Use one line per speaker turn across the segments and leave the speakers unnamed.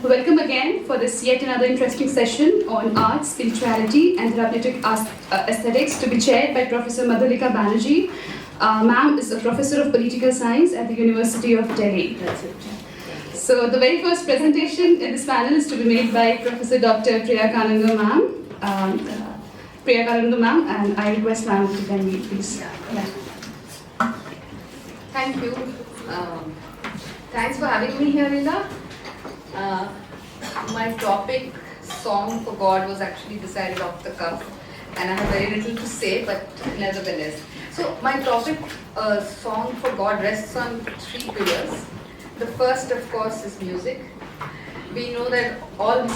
Welcome again for this yet another interesting session on art, spirituality and therapeutic aesthetics to be chaired by Professor Madhulika Banerjee. Ma'am is a professor of political science at the University of Delhi.
That's it.
So the very first presentation in this panel is to be made by Professor Dr. Priya Kanungo ma'am. Priya Kanungo ma'am, and I request ma'am to join me, please.
Thank you. Thanks for having me here, Reela. My topic, Song for God, was actually decided off the cuff, and I have very little to say, but nevertheless. So my topic, Song for God, rests on three pillars. The first, of course, is music. We know that all...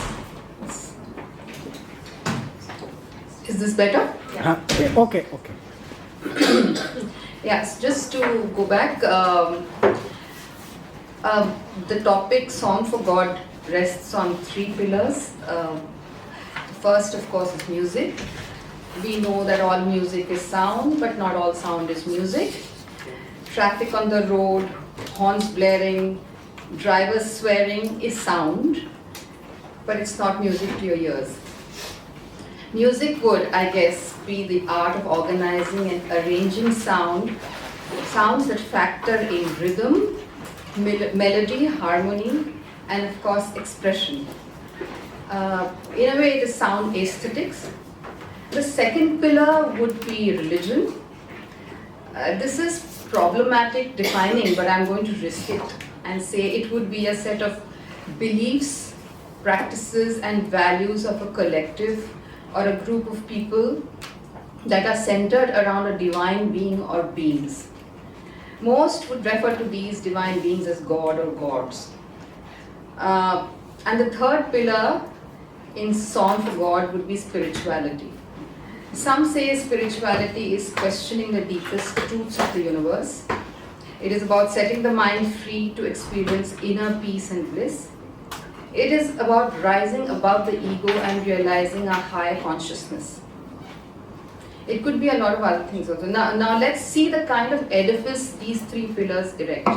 Is this better?
Yeah. Okay.
Yes, just to go back, the topic Song for God rests on three pillars. The first, of course, is music. We know that all music is sound, but not all sound is music. Traffic on the road, horns blaring, drivers swearing is sound, but it's not music to your ears. Music would, I guess, be the art of organizing and arranging sounds that factor in rhythm, melody, harmony, and of course expression. In a way, it is sound aesthetics. The second pillar would be religion. This is problematic defining, but I'm going to risk it and say it would be a set of beliefs, practices, and values of a collective or a group of people that are centered around a divine being or beings. Most would refer to these divine beings as God or gods. And the third pillar in Song for God would be spirituality. Some say spirituality is questioning the deepest truths of the universe. It is about setting the mind free to experience inner peace and bliss. It is about rising above the ego and realizing a higher consciousness. It could be a lot of other things also. Now let's see the kind of edifice these three pillars erect.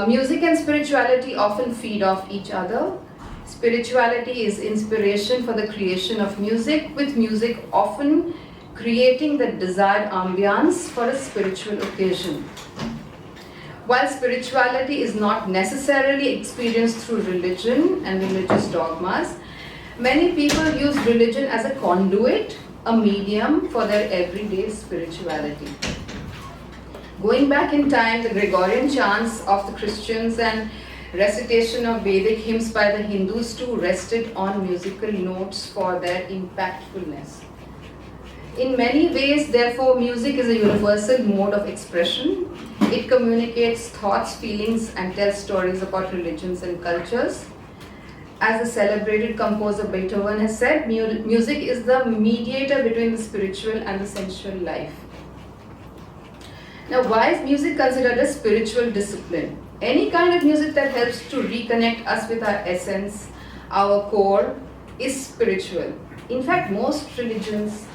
Music and spirituality often feed off each other. Spirituality is inspiration for the creation of music, with music often creating the desired ambience for a spiritual occasion. While spirituality is not necessarily experienced through religion and religious dogmas, many people use religion as a conduit, a medium for their everyday spirituality. Going back in time, the Gregorian chants of the Christians and recitation of Vedic hymns by the Hindus too rested on musical notes for their impactfulness. In many ways, therefore, music is a universal mode of expression. It communicates thoughts, feelings, and tells stories about religions and cultures. As the celebrated composer Beethoven has said, music is the mediator between the spiritual and the sensual life. Now, why is music considered a spiritual discipline? Any kind of music that helps to reconnect us with our essence, our core, is spiritual. In fact, most religions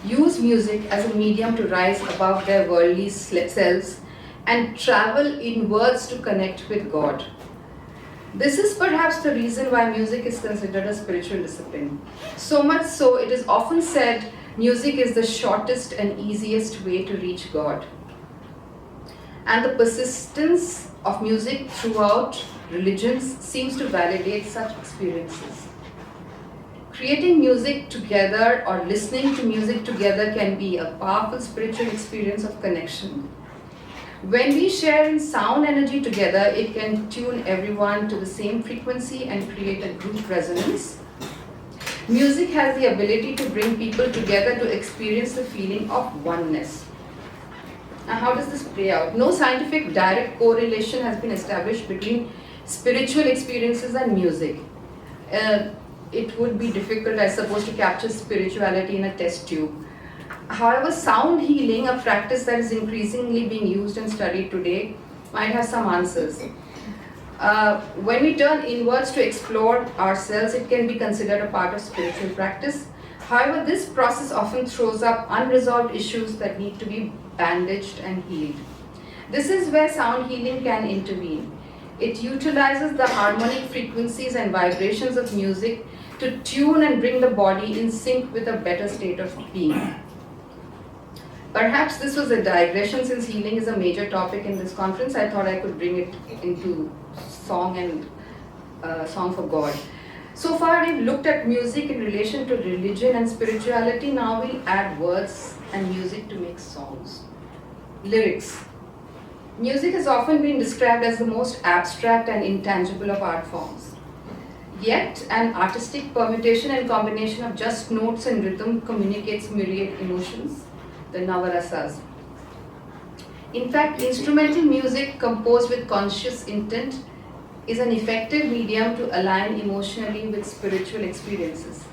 use music as a medium to rise above their worldly selves and travel inwards to connect with God. This is perhaps the reason why music is considered a spiritual discipline. So much so, it is often said music is the shortest and easiest way to reach God. And the persistence of music throughout religions seems to validate such experiences. Creating music together or listening to music together can be a powerful spiritual experience of connection. When we share in sound energy together, it can tune everyone to the same frequency and create a group resonance. Music has the ability to bring people together to experience the feeling of oneness. Now, how does this play out? No scientific direct correlation has been established between spiritual experiences and music. It would be difficult, I suppose, to capture spirituality in a test tube. However, sound healing, a practice that is increasingly being used and studied today, might have some answers. When we turn inwards to explore ourselves, it can be considered a part of spiritual practice. However, this process often throws up unresolved issues that need to be bandaged and healed. This is where sound healing can intervene. It utilizes the harmonic frequencies and vibrations of music to tune and bring the body in sync with a better state of being. Perhaps this was a digression, since healing is a major topic in this conference. I thought I could bring it into song and song for God. So far we've looked at music in relation to religion and spirituality. Now we'll add words and music to make songs. Lyrics. Music has often been described as the most abstract and intangible of art forms. Yet, an artistic permutation and combination of just notes and rhythm communicates myriad emotions, the navarasas. In fact, instrumental music composed with conscious intent is an effective medium to align emotionally with spiritual experiences.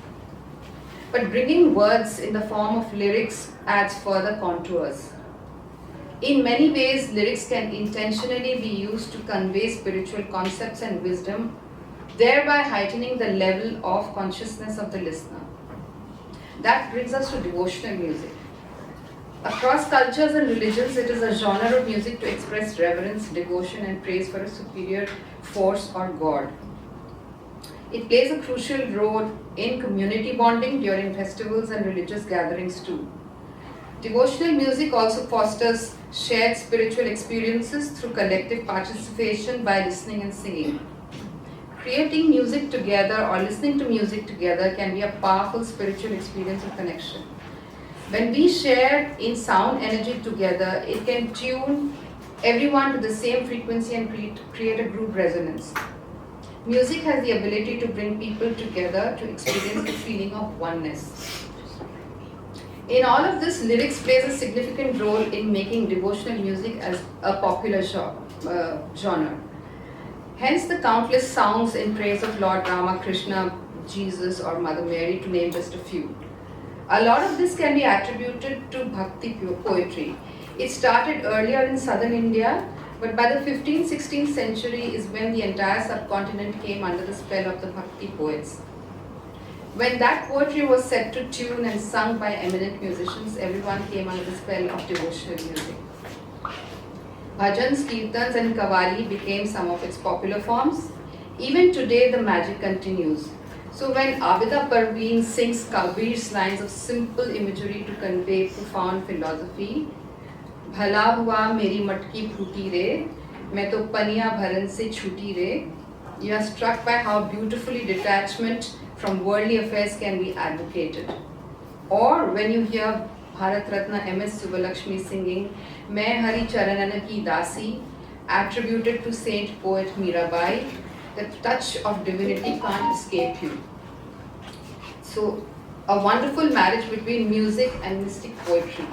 But bringing words in the form of lyrics adds further contours. In many ways, lyrics can intentionally be used to convey spiritual concepts and wisdom, thereby heightening the level of consciousness of the listener. That brings us to devotional music. Across cultures and religions, it is a genre of music to express reverence, devotion, and praise for a superior force or God. It plays a crucial role in community bonding during festivals and religious gatherings too. Devotional music also fosters shared spiritual experiences through collective participation by listening and singing. Creating music together or listening to music together can be a powerful spiritual experience of connection. When we share in sound energy together, it can tune everyone to the same frequency and create a group resonance. Music has the ability to bring people together to experience the feeling of oneness. In all of this, lyrics plays a significant role in making devotional music as a popular genre. Hence the countless songs in praise of Lord Rama, Krishna, Jesus, or Mother Mary, to name just a few. A lot of this can be attributed to Bhakti poetry. It started earlier in southern India, but by the 15th, 16th century is when the entire subcontinent came under the spell of the Bhakti poets. When that poetry was set to tune and sung by eminent musicians, everyone came under the spell of devotional music. Bhajans, Kirtans and Kavali became some of its popular forms. Even today, the magic continues. So when Abida Parveen sings Kabir's lines of simple imagery to convey profound philosophy, Bhala hua meri matki phuti re, main to paniya bharan se chuti re, you are struck by how beautifully detachment from worldly affairs can be advocated. Or when you hear Bharat Ratna M.S. Subbalakshmi singing Main Hari Charanana Ki Dasi, attributed to saint poet Mirabai, the touch of divinity can't escape you. So, a wonderful marriage between music and mystic poetry.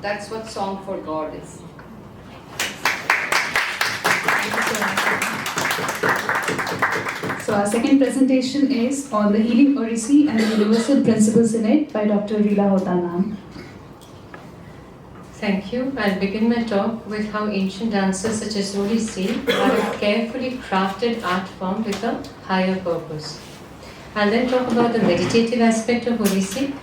That's what Song for God is.
So our second presentation is on the healing Odissi and the universal principles in it by Dr. Reela Hota ma'am.
Thank you. I'll begin my talk with how ancient dances such as Odissi are a carefully crafted art form with a higher purpose. I'll then talk about the meditative aspect of Odissi,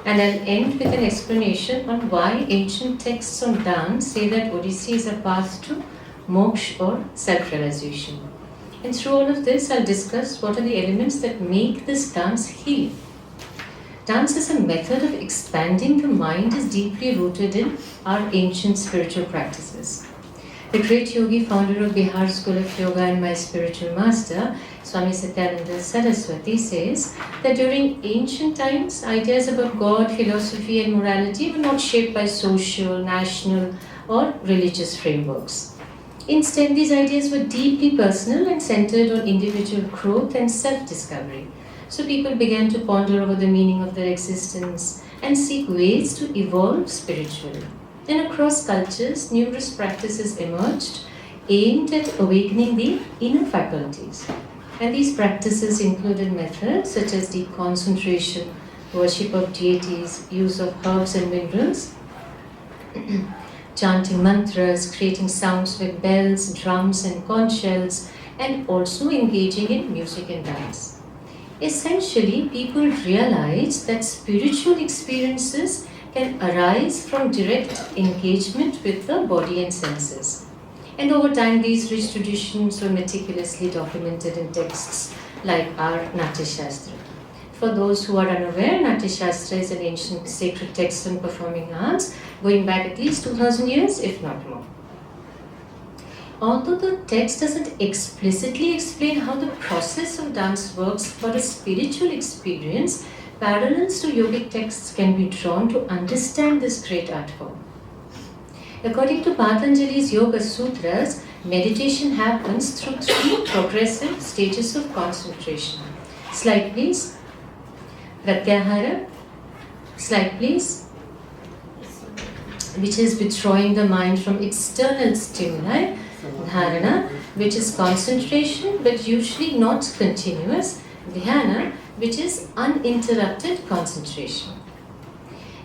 and I'll end with an explanation on why ancient texts on dance say that Odissi is a path to moksha or self-realization. And through all of this, I'll discuss what are the elements that make this dance heal. Dance as a method of expanding the mind is deeply rooted in our ancient spiritual practices. The great yogi, founder of Bihar School of Yoga and my spiritual master, Swami Satyananda Saraswati, says that during ancient times, ideas about God, philosophy and morality were not shaped by social, national or religious frameworks. Instead, these ideas were deeply personal and centered on individual growth and self-discovery. So people began to ponder over the meaning of their existence and seek ways to evolve spiritually. And across cultures, numerous practices emerged aimed at awakening the inner faculties. And these practices included methods such as deep concentration, worship of deities, use of herbs and minerals, chanting mantras, creating sounds with bells, drums and conch shells, and also engaging in music and dance. Essentially, people realized that spiritual experiences can arise from direct engagement with the body and senses. And over time, these rich traditions were meticulously documented in texts like our Natya Shastra. For those who are unaware, Natya Shastra is an ancient sacred text on performing arts, going back at least 2000 years, if not more. Although the text doesn't explicitly explain how the process of dance works for a spiritual experience, parallels to yogic texts can be drawn to understand this great art form. According to Patanjali's Yoga Sutras, meditation happens through 3 progressive stages of concentration. Slide please. Pratyahara. Slide please. Which is withdrawing the mind from external stimuli. Dharana, which is concentration but usually not continuous. Dhyana, which is uninterrupted concentration.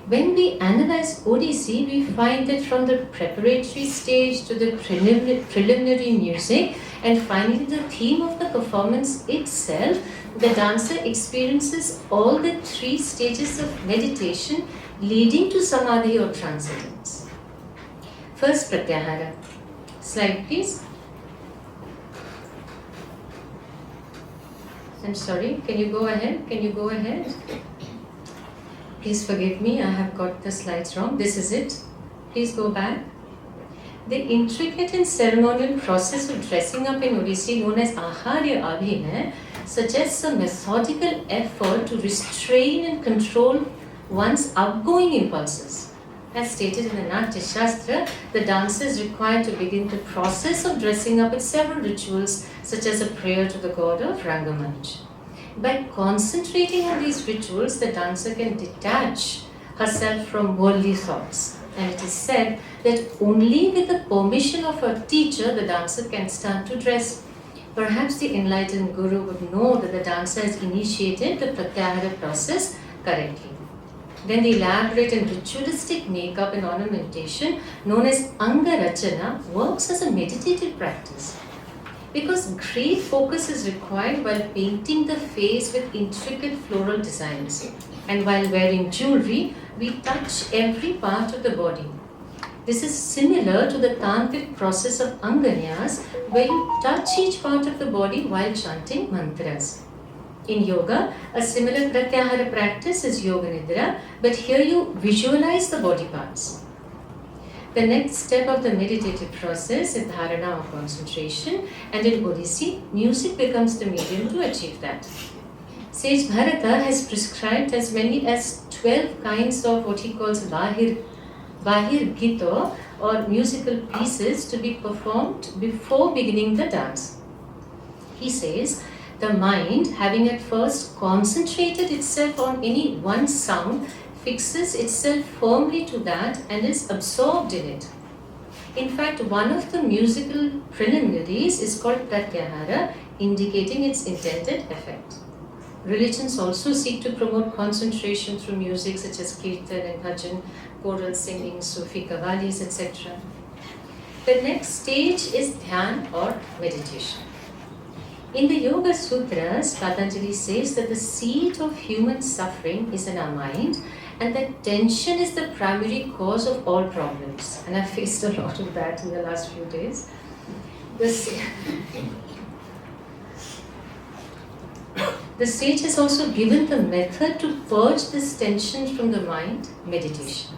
When we analyze Odissi, we find that from the preparatory stage to the preliminary music and finally the theme of the performance itself, the dancer experiences all the 3 stages of meditation leading to samadhi or transcendence. First, Pratyahara. Slide please. I'm sorry, can you go ahead? Can you go ahead? Please forgive me, I have got the slides wrong. This is it. Please go back. The intricate and ceremonial process of dressing up in Odissi, known as Aharya Abhinay, suggests a methodical effort to restrain and control one's outgoing impulses. As stated in the Natya Shastra, the dancer is required to begin the process of dressing up with several rituals, such as a prayer to the god of Rangamanch. By concentrating on these rituals, the dancer can detach herself from worldly thoughts. And it is said that only with the permission of her teacher, the dancer can start to dress. Perhaps the enlightened guru would know that the dancer has initiated the Pratyahara process correctly. Then the elaborate and ritualistic makeup and ornamentation, known as Anga Rachana, works as a meditative practice. Because great focus is required while painting the face with intricate floral designs. And while wearing jewelry, we touch every part of the body. This is similar to the tantric process of Anganyas, where you touch each part of the body while chanting mantras. In yoga, a similar pratyahara practice is yoga nidra, but here you visualize the body parts. The next step of the meditative process is dharana or concentration, and in Odissi, music becomes the medium to achieve that. Sage Bharata has prescribed as many as 12 kinds of what he calls Bahir Gita or musical pieces to be performed before beginning the dance. He says, the mind, having at first concentrated itself on any one sound, fixes itself firmly to that and is absorbed in it. In fact, one of the musical preliminaries is called Pratyahara, indicating its intended effect. Religions also seek to promote concentration through music such as kirtan and bhajan, choral singing, Sufi qawwalis, etc. The next stage is dhyan or meditation. In the Yoga Sutras, Patanjali says that the seat of human suffering is in our mind and that tension is the primary cause of all problems. And I've faced a lot of that in the last few days. The sage has also given the method to purge this tension from the mind, meditation.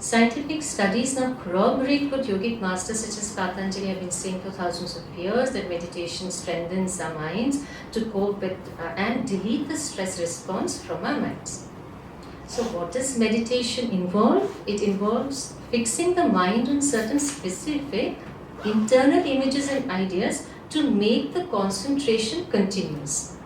Scientific studies now corroborate what yogic masters such as Patanjali have been saying for thousands of years, that meditation strengthens our minds to cope with and delete the stress response from our minds. So what does meditation involve? It involves fixing the mind on certain specific internal images and ideas to make the concentration continuous.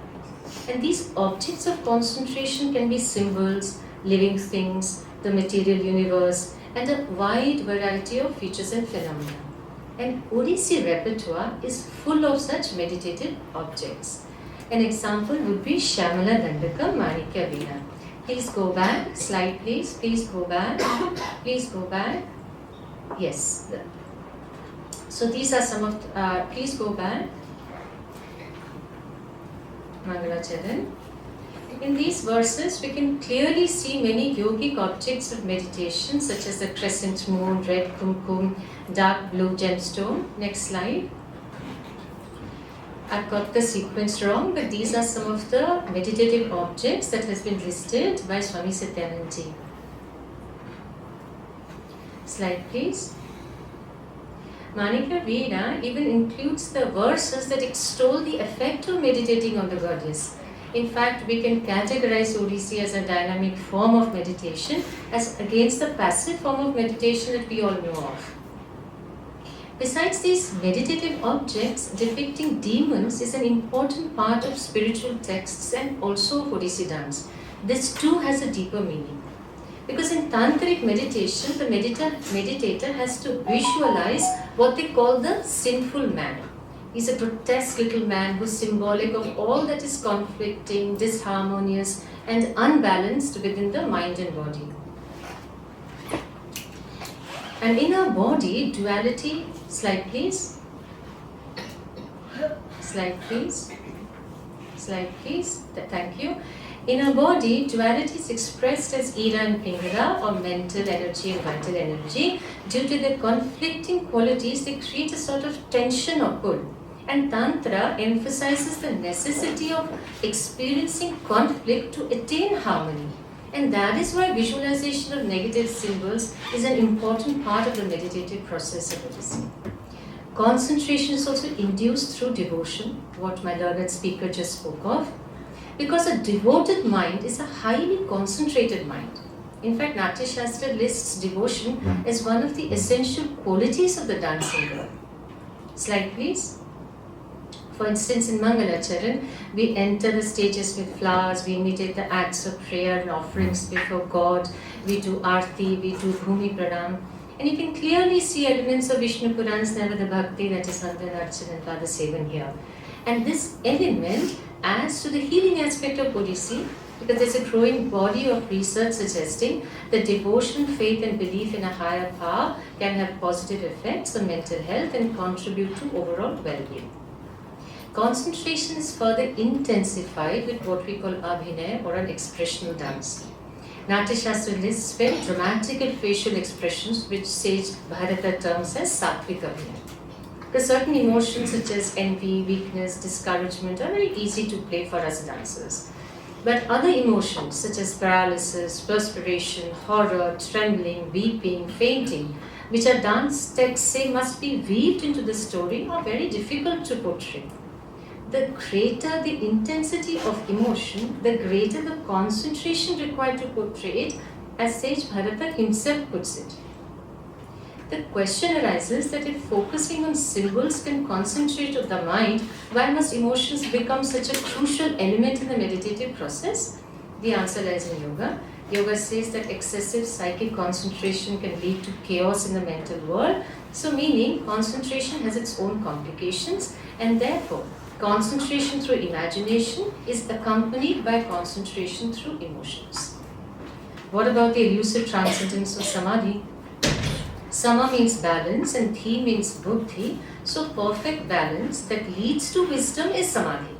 And these objects of concentration can be symbols, living things, the material universe, and a wide variety of features and phenomena. And Odissi repertoire is full of such meditative objects. An example would be Shyamala Dandaka Manikya Veena. Please go back, slide please, please go back, please go back. Yes. So these are some of, please go back. Mangalacharan. In these verses, we can clearly see many yogic objects of meditation, such as the crescent moon, red kumkum, dark blue gemstone. Next slide. I've got the sequence wrong, but these are some of the meditative objects that has been listed by Swami Satyanand. Slide, please. Manika Veena even includes the verses that extol the effect of meditating on the goddess. In fact, we can categorize Odissi as a dynamic form of meditation as against the passive form of meditation that we all know of. Besides these meditative objects, depicting demons is an important part of spiritual texts and also of Odissi dance. This too has a deeper meaning. Because in tantric meditation, the meditator has to visualize what they call the sinful man. He's a grotesque little man who's symbolic of all that is conflicting, disharmonious, and unbalanced within the mind and body. And in our body, duality, slide please. Slide please. Slide please. Thank you. In our body, duality is expressed as Ira and Pingala, or mental energy and vital energy. Due to their conflicting qualities, they create a sort of tension or pull. And Tantra emphasizes the necessity of experiencing conflict to attain harmony. And that is why visualization of negative symbols is an important part of the meditative process of Odissi. Concentration is also induced through devotion, what my learned speaker just spoke of. Because a devoted mind is a highly concentrated mind. In fact, Natya Shastra lists devotion as one of the essential qualities of the dancing girl. Slide please. For instance, in Mangalacharan, we enter the stages with flowers, we imitate the acts of prayer and offerings before God, we do Aarti, we do Bhumi Pranam, and you can clearly see elements of Vishnu Puran's Navada Bhakti, that is Sandhya Archana and Pada Sevan here. And this element adds to the healing aspect of Odissi, because there's a growing body of research suggesting that devotion, faith and belief in a higher power can have positive effects on mental health and contribute to overall well-being. Concentration is further intensified with what we call abhinay, or an expressional dance. Natya Shastra lists very dramatic and facial expressions which sage Bharata terms as sattvic abhinay. Because certain emotions such as envy, weakness, discouragement are very easy to play for us dancers. But other emotions such as paralysis, perspiration, horror, trembling, weeping, fainting, which our dance texts say must be weaved into the story, are very difficult to portray. The greater the intensity of emotion, the greater the concentration required to portray it, as sage Bharata himself puts it. The question arises that if focusing on symbols can concentrate the mind, why must emotions become such a crucial element in the meditative process? The answer lies in yoga. Yoga says that excessive psychic concentration can lead to chaos in the mental world. So meaning concentration has its own complications, and therefore concentration through imagination is accompanied by concentration through emotions. What about the elusive transcendence of samadhi? Sama means balance and thi means buddhi. So perfect balance that leads to wisdom is samadhi.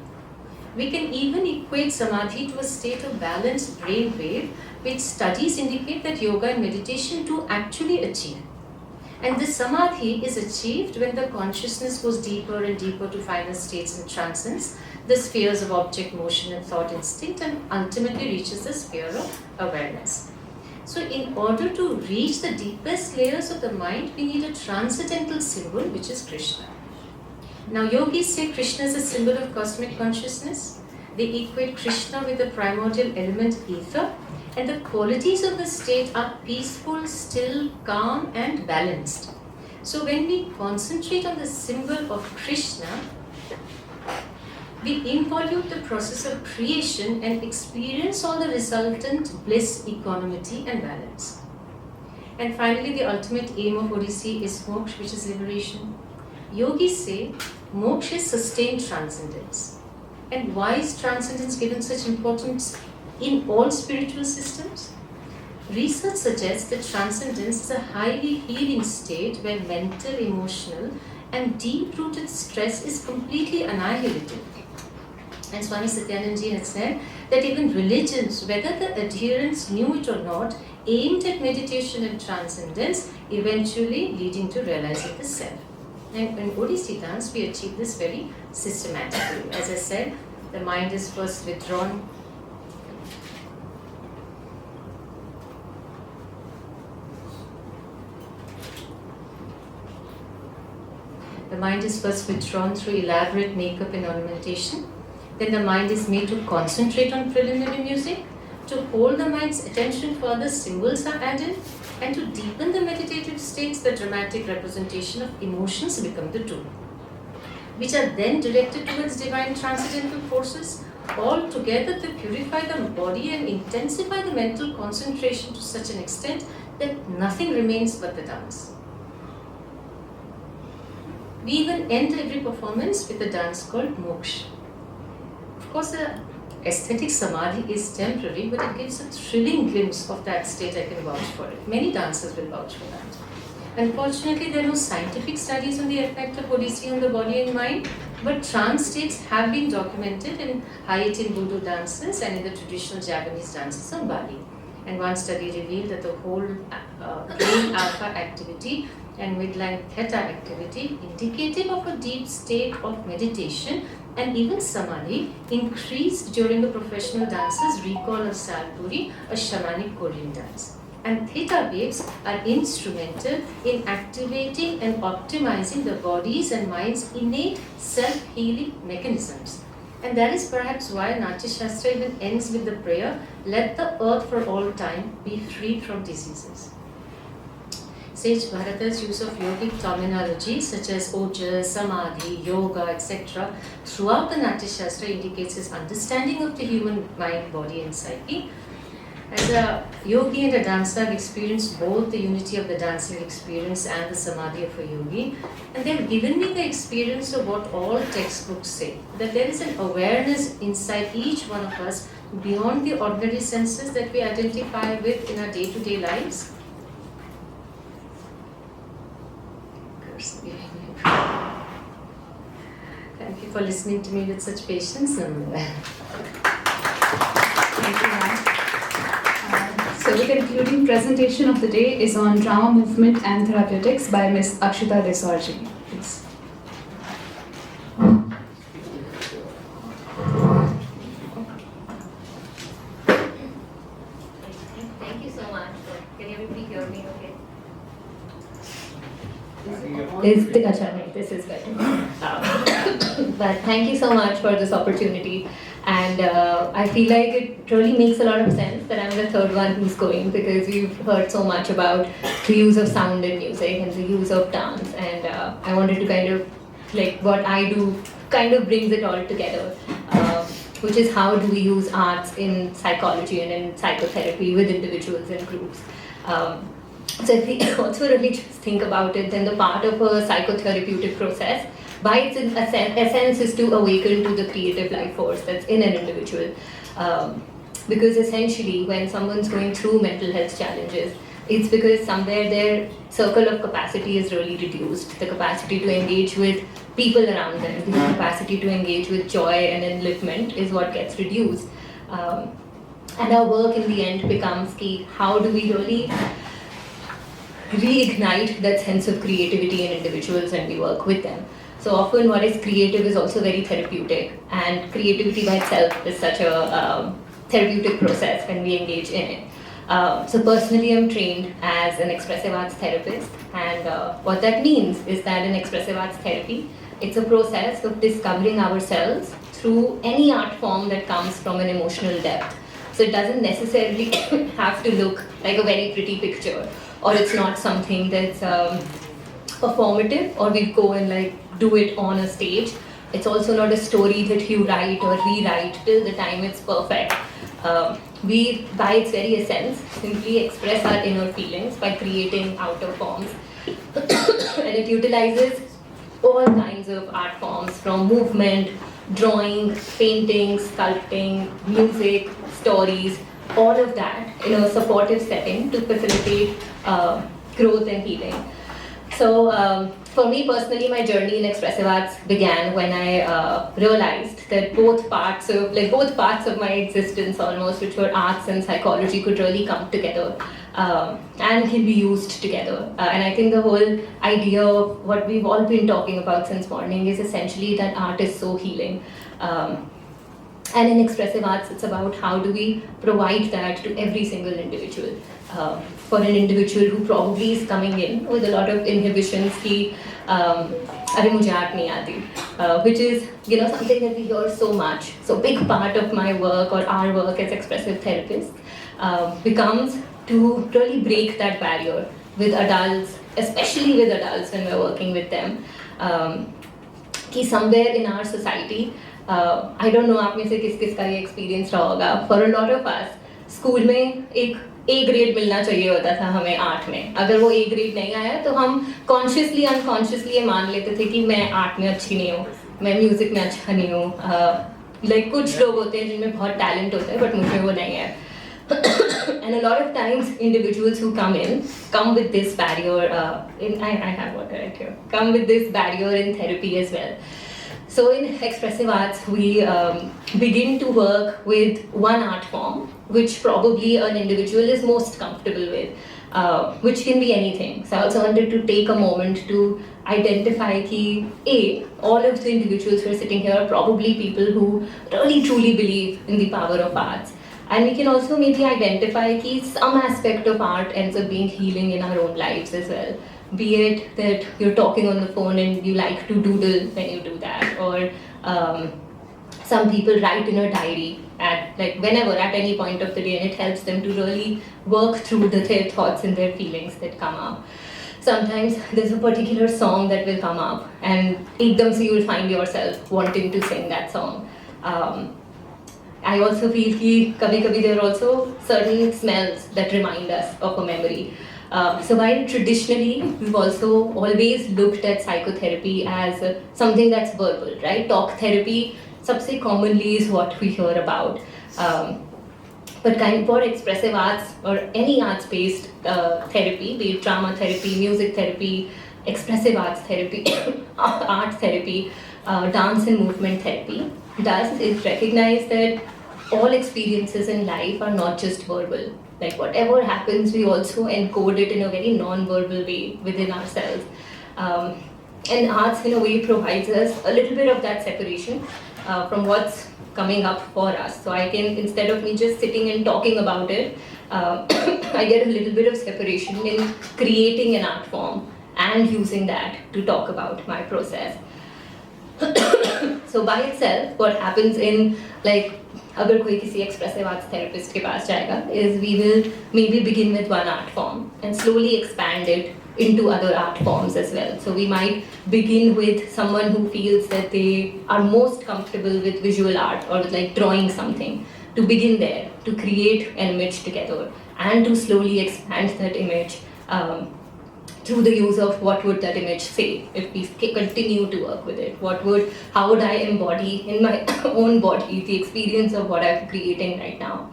We can even equate samadhi to a state of balanced brainwave, which studies indicate that yoga and meditation do actually achieve. And this samadhi is achieved when the consciousness goes deeper and deeper to finer states and transcends the spheres of object, motion and thought instinct, and ultimately reaches the sphere of awareness. So in order to reach the deepest layers of the mind, we need a transcendental symbol, which is Krishna. Now yogis say Krishna is a symbol of cosmic consciousness. They equate Krishna with the primordial element ether, and the qualities of the state are peaceful, still, calm and balanced. So when we concentrate on the symbol of Krishna, we involve the process of creation and experience all the resultant bliss, equanimity and balance. And finally, the ultimate aim of Odissi is moksha, which is liberation. Yogis say moksha is sustained transcendence. And why is transcendence given such importance in all spiritual systems? Research suggests that transcendence is a highly healing state where mental, emotional and deep-rooted stress is completely annihilated. And Swami Satyanandaji had said that even religions, whether the adherents knew it or not, aimed at meditation and transcendence, eventually leading to realizing the self. And in Odissi dance, we achieve this very systematically. As I said, the mind is first withdrawn. The mind is first withdrawn through elaborate makeup and ornamentation. Then the mind is made to concentrate on preliminary music. To hold the mind's attention further, symbols are added. And to deepen the meditative states, the dramatic representation of emotions become the tool, which are then directed towards divine transcendental forces, all together to purify the body and intensify the mental concentration to such an extent that nothing remains but the dance. We even end every performance with a dance called moksha. Of course, the aesthetic samadhi is temporary, but it gives a thrilling glimpse of that state. I can vouch for it. Many dancers will vouch for that. Unfortunately, there are no scientific studies on the effect of Odissi on the body and mind, but trance states have been documented in Haitian voodoo dances and in the traditional Japanese dances on Bali. And one study revealed that the whole brain alpha activity and midline theta activity, indicative of a deep state of meditation and even samadhi, increased during the professional dancers' recall of Salpuri, a shamanic Korean dance. And theta waves are instrumental in activating and optimizing the body's and mind's innate self-healing mechanisms. And that is perhaps why Natya Shastra even ends with the prayer, "Let the earth for all time be free from diseases." Sage Bharata's use of yogic terminology such as ojas, samadhi, yoga, etc. throughout the Natya Shastra indicates his understanding of the human mind, body and psyche. As a yogi and a dancer, I've experienced both the unity of the dancing experience and the samadhi of a yogi. And they've given me the experience of what all textbooks say, that there is an awareness inside each one of us beyond the ordinary senses that we identify with in our day-to-day lives. Thank you for listening to me with such patience.
Thank you, ma'am. So the concluding presentation of the day is on drama movement and therapeutics by Ms. Akshita Desore. Please.
Thank you so much. Can everybody hear me okay? This is better. But thank you so much for this opportunity. And I feel like it really makes a lot of sense that I'm the third one who's going, because we've heard so much about the use of sound in music and the use of dance. And I wanted to kind of, like what I do, kind of brings it all together. Which is how do we use arts in psychology and in psychotherapy with individuals and groups. So if we also really just think about it, then the part of a psychotherapeutic process, by its essence, is to awaken to the creative life force that's in an individual. Because essentially, when someone's going through mental health challenges, it's because somewhere their circle of capacity is really reduced. The capacity to engage with people around them, the capacity to engage with joy and enliftment is what gets reduced. And our work in the end becomes key. How do we really reignite that sense of creativity in individuals when we work with them? So often what is creative is also very therapeutic, and creativity by itself is such a therapeutic process when we engage in it. So personally, I'm trained as an expressive arts therapist, and what that means is that in expressive arts therapy, it's a process of discovering ourselves through any art form that comes from an emotional depth. So it doesn't necessarily have to look like a very pretty picture, or it's not something that's performative, or we go and like do it on a stage. It's also not a story that you write or rewrite till the time it's perfect. We, by its very essence, simply express our inner feelings by creating outer forms. And it utilizes all kinds of art forms, from movement, drawing, painting, sculpting, music, stories, all of that in a supportive setting to facilitate growth and healing. So for me personally, my journey in expressive arts began when I realized that both parts of my existence almost, which were arts and psychology, could really come together and can be used together. And I think the whole idea of what we've all been talking about since morning is essentially that art is so healing. And in expressive arts, it's about how do we provide that to every single individual. For an individual who probably is coming in with a lot of inhibitions, ki, "Arey mujhe art nahi aati," which is something that we hear so much. So big part of my work or our work as expressive therapists becomes to really break that barrier with adults, especially with adults when we're working with them. Ki somewhere in our society, I don't know आप में से किस का ये experience रहा होगा. For a lot of us, school में एक A grade मिलना चाहिए होता था हमें आर्ट में. अगर वो A grade नहीं आया तो हम consciously unconsciously ये मान लेते थे कि मैं आर्ट में अच्छी नहीं हूँ, मैं म्यूजिक में अच्छा नहीं हूँ. Like कुछ लोग होते हैं जिनमें बहुत टैलेंट होता है बट मुझे वो नहीं है. And a lot of times individuals who come with this barrier I have water right here, come with this barrier in therapy as well. So in expressive arts, we begin to work with one art form, which probably an individual is most comfortable with, which can be anything. So I also wanted to take a moment to identify that all of the individuals who are sitting here are probably people who really truly believe in the power of arts. And we can also maybe identify that some aspect of art ends up being healing in our own lives as well. Be it that you're talking on the phone and you like to doodle when you do that, or some people write in a diary at whenever, at any point of the day, and it helps them to really work through their thoughts and their feelings that come up. Sometimes there's a particular song that will come up, and ekdam se you will find yourself wanting to sing that song. I also feel that kabhi-kabhi there are also certain smells that remind us of a memory. So while traditionally we've also always looked at psychotherapy as something that's verbal, right? Talk therapy, सबसे commonly is what we hear about. But for expressive arts or any arts-based therapy, be it drama therapy, music therapy, expressive arts therapy, art therapy, dance and movement therapy, is recognize that all experiences in life are not just verbal. Like whatever happens, we also encode it in a very non-verbal way within ourselves. And arts in a way provides us a little bit of that separation from what's coming up for us. So I can, instead of me just sitting and talking about it, I get a little bit of separation in creating an art form and using that to talk about my process. So by itself, what happens in अगर कोई किसी expressive arts therapist के पास जाएगा, is we will maybe begin with one art form and slowly expand it into other art forms as well. So we might begin with someone who feels that they are most comfortable with visual art or with drawing something, to begin there, to create an image together and to slowly expand that image through the use of what would that image say if we continue to work with it. How would I embody in my own body the experience of what I'm creating right now?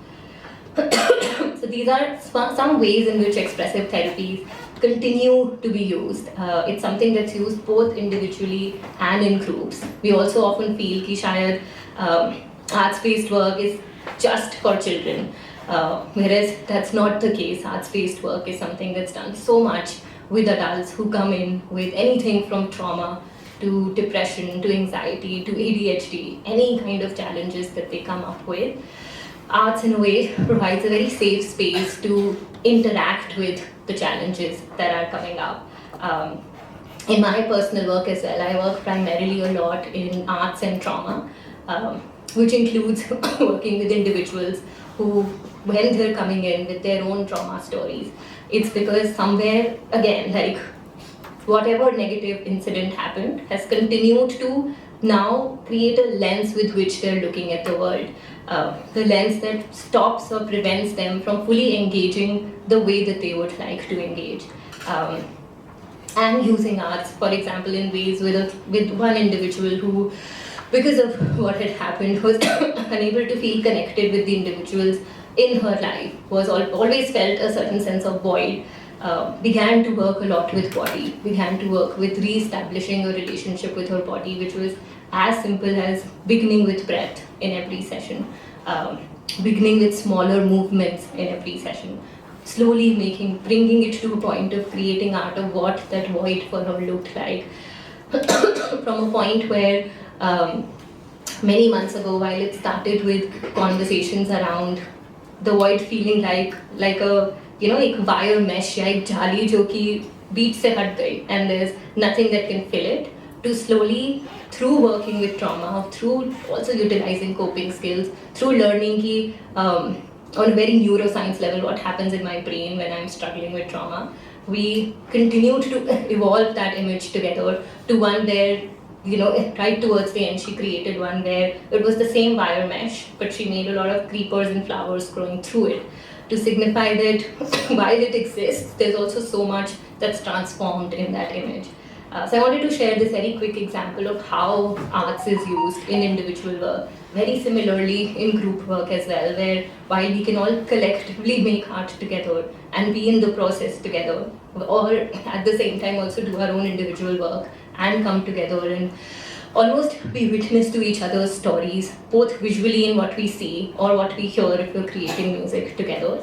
So these are some ways in which expressive therapies continue to be used. It's something that's used both individually and in groups. We also often feel that shayad arts-based work is just for children, whereas that's not the case. Arts-based work is something that's done so much with adults who come in with anything from trauma to depression to anxiety to ADHD, any kind of challenges that they come up with. Arts in a way provides a very safe space to interact with the challenges that are coming up. In my personal work as well, I work primarily a lot in arts and trauma, which includes working with individuals who, when they're coming in with their own trauma stories, it's because somewhere, again, whatever negative incident happened has continued to now create a lens with which they're looking at the world. The lens that stops or prevents them from fully engaging the way that they would like to engage. And using arts, for example, in ways with one individual who, because of what had happened, was unable to feel connected with the individuals in her life, was always felt a certain sense of void, began to work a lot with body, began to work with re-establishing a relationship with her body, which was as simple as beginning with breath in every session, beginning with smaller movements in every session, slowly bringing it to a point of creating art of what that void for her looked like. From a point where many months ago, while it started with conversations around the void feeling like a एक wire mesh या एक जाली जो कि beat से हट गई and there's nothing that can fill it, to slowly, through working with trauma, through also utilizing coping skills, through learning ki, on a very neuroscience level what happens in my brain when I'm struggling with trauma, we continued to evolve that image together to one where, right towards the end she created one where it was the same wire mesh, but she made a lot of creepers and flowers growing through it to signify that while it exists, there's also so much that's transformed in that image. So I wanted to share this very quick example of how arts is used in individual work, very similarly in group work as well, where while we can all collectively make art together and be in the process together, or at the same time also do our own individual work and come together and almost be witness to each other's stories, both visually in what we see or what we hear if we're creating music together,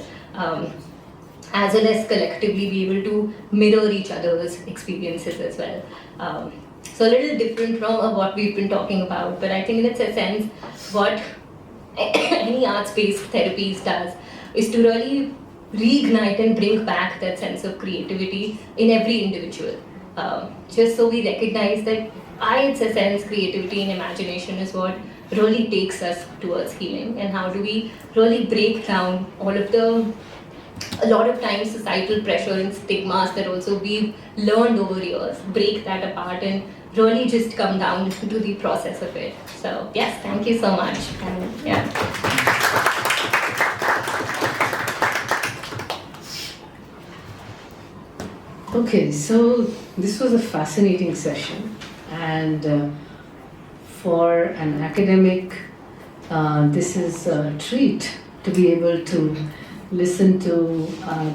as well as collectively be able to mirror each other's experiences as well. So a little different from what we've been talking about, but I think in its essence, what any arts-based therapies does is to really reignite and bring back that sense of creativity in every individual. Just so we recognize that by its essence, creativity and imagination is what really takes us towards healing, and how do we really break down all of a lot of times societal pressure and stigmas that also we've learned over years, break that apart and really just come down to the process of it. So yes, thank you so much. And yeah.
Okay, so this was a fascinating session, and for an academic, this is a treat to be able to listen to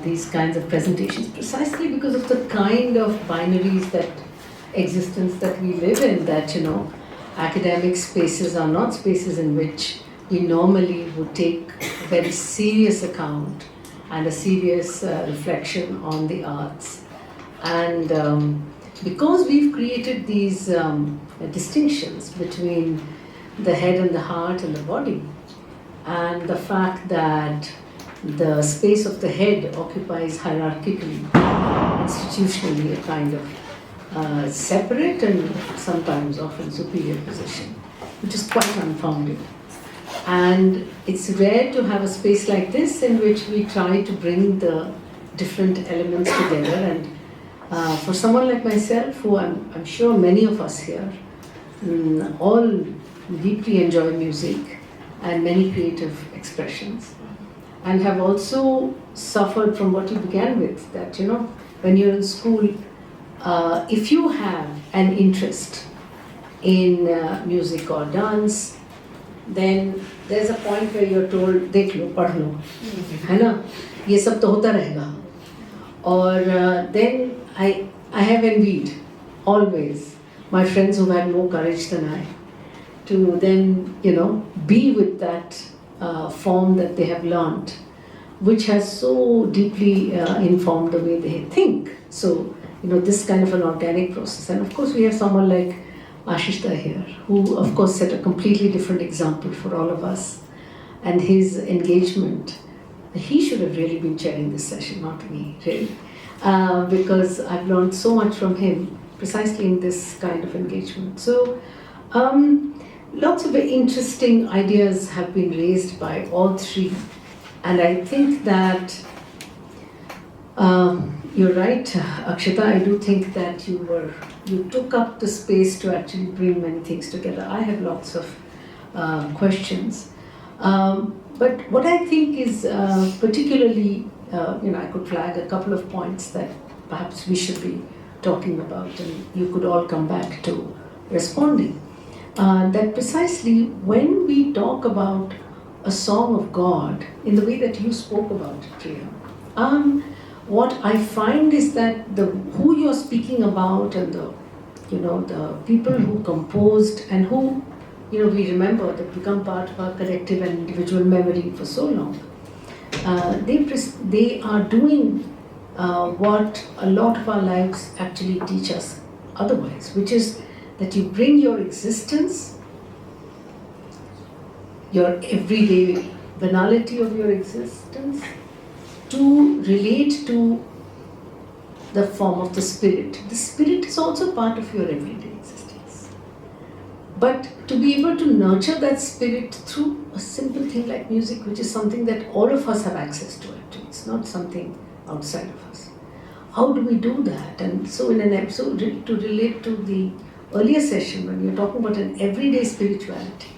these kinds of presentations, precisely because of the kind of binaries that existence that we live in, that academic spaces are not spaces in which we normally would take a very serious account and a serious reflection on the arts. And because we've created these distinctions between the head and the heart and the body, and the fact that the space of the head occupies hierarchically, institutionally, a kind of separate and sometimes often superior position, which is quite unfounded. And it's rare to have a space like this in which we try to bring the different elements together. And for someone like myself, who I'm sure many of us here all deeply enjoy music and many creative expressions, and have also suffered from what you began with, that when you're in school, if you have an interest in music or dance, then there's a point where you're told, देख लो, पढ़ लो, है ना, ये सब तो होता रहेगा. Or then I have envied always my friends who had more courage than I, to then be with that form that they have learned, which has so deeply informed the way they think. So this kind of an organic process. And of course we have someone like Akshita here, who of course set a completely different example for all of us, and his engagement. He should have really been chairing this session, not me, really, because I've learned so much from him precisely in this kind of engagement. So lots of interesting ideas have been raised by all three, and I think that you're right, Akshita. I do think that you took up the space to actually bring many things together. I have lots of questions, but what I think is particularly, I could flag a couple of points that perhaps we should be talking about, and you could all come back to responding. That precisely when we talk about a song of God in the way that you spoke about it, Priya, what I find is that who you're speaking about and the the people who composed and who, we remember that become part of our collective and individual memory for so long. They are doing what a lot of our lives actually teach us otherwise, which is that you bring your existence, your everyday banality of your existence, to relate to the form of the spirit. The spirit is also part of your everyday existence. But to be able to nurture that spirit through a simple thing like music, which is something that all of us have access to actually. It's not something outside of us. How do we do that? And so in an episode, to relate to the earlier session when we were talking about an everyday spirituality,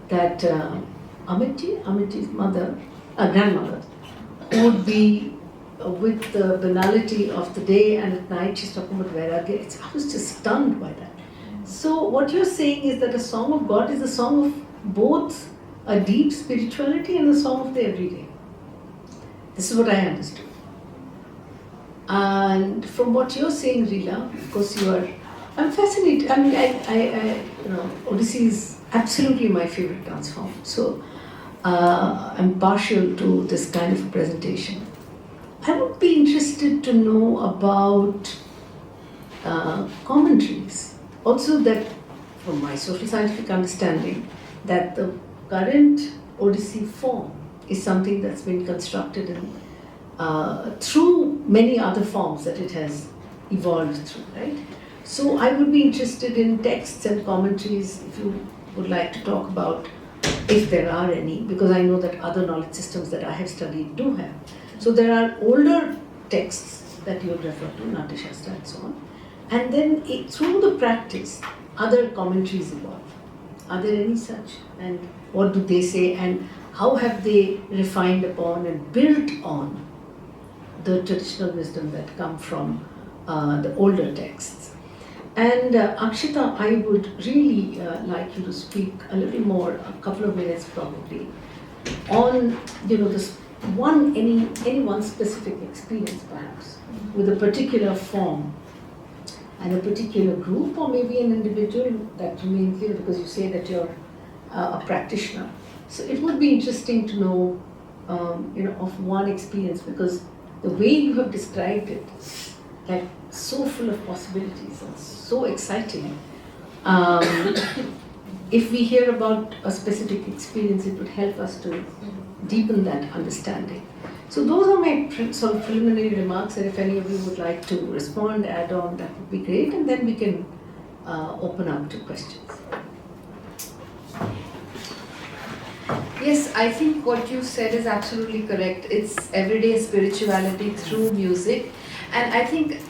that Amitji's grandmother, would be with the banality of the day, and at night she's talking about Vairagya. I was just stunned by that. So what you're saying is that a song of God is a song of both a deep spirituality and a song of the everyday. This is what I understood. And from what you're saying, Reela, of course I'm fascinated. I mean, Odissi is absolutely my favorite dance form. So I'm partial to this kind of a presentation. I would be interested to know about commentaries. Also that, from my social scientific understanding, that the current Odissi form is something that's been constructed through many other forms that it has evolved through, right? So I would be interested in texts and commentaries, if you would like to talk about, if there are any, because I know that other knowledge systems that I have studied do have. So there are older texts that you would refer to, Natya Shastra and so on. And then through the practice, other commentaries evolve. Are there any such? And what do they say? And how have they refined upon and built on the traditional wisdom that come from the older texts? And Akshita, I would really like you to speak a little more, a couple of minutes probably, on this any one specific experience perhaps with a particular form and a particular group, or maybe an individual that remains clear because you say that you're a practitioner. So it would be interesting to know, of one experience, because the way you have described it, like so full of possibilities and so exciting. If we hear about a specific experience, it would help us to deepen that understanding. So those are my sort of preliminary remarks, and if any of you would like to respond, add on, that would be great, and then we can open up to questions.
Yes, I think what you said is absolutely correct. It's everyday spirituality through music, and I think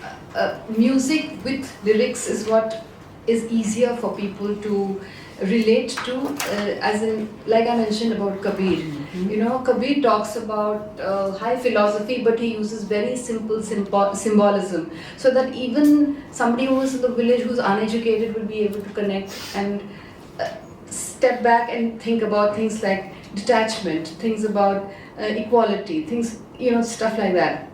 music with lyrics is what is easier for people to relate to, as in, like I mentioned about Kabir. Kabir talks about high philosophy, but he uses very simple symbolism, so that even somebody who is in the village, who's uneducated, will be able to connect and step back and think about things like detachment, things about equality, things, stuff like that.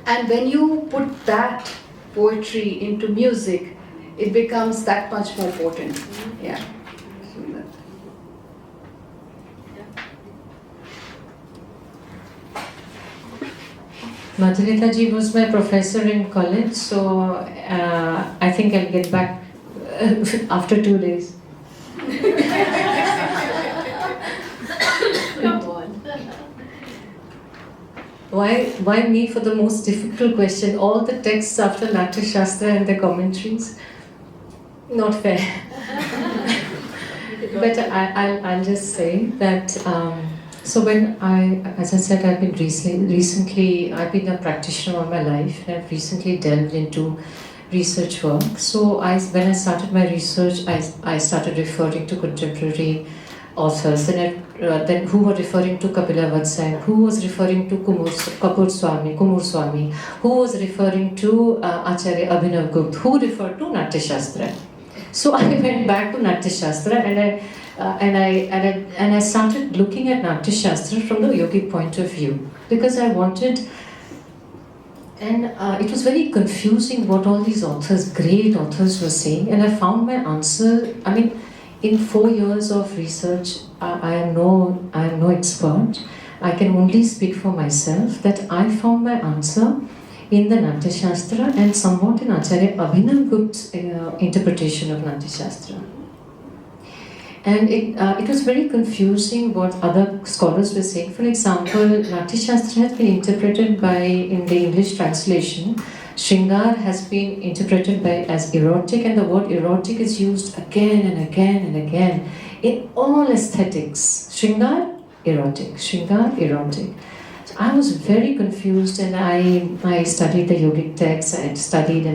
And when you put that poetry into music, it becomes that much more potent. Yeah.
Madhulika ji was my professor in college, so I think I'll get back after 2 days. Why me for the most difficult question? All the texts after Natya Shastra and the commentaries? Not fair. But I'll just say that, so when as I said, I've been recently, I've been a practitioner all my life. I've recently delved into research work. So when I started my research, I started referring to contemporary authors, and then who were referring to Kapila Vatsayana, who was referring to Kumar Swami, who was referring to Acharya Abhinav Gupta, who referred to Natya Shastra. So I went back to Natya Shastra and I started looking at Natya Shastra from the yogic point of view, because I wanted And it was very confusing what all these authors, great authors, were saying. And I found my answer. I mean, in 4 years of research, I am no expert. I can only speak for myself that I found my answer in the Natya Shastra and somewhat in Acharya Abhinav Gupta's interpretation of Natya Shastra. And it was very confusing what other scholars were saying. For example, Natya Shastra has been interpreted in the English translation, Shringar has been interpreted as erotic, and the word erotic is used again and again and again in all aesthetics. Shringar, erotic. Shringar, erotic. So I was very confused, and I studied the yogic texts. I studied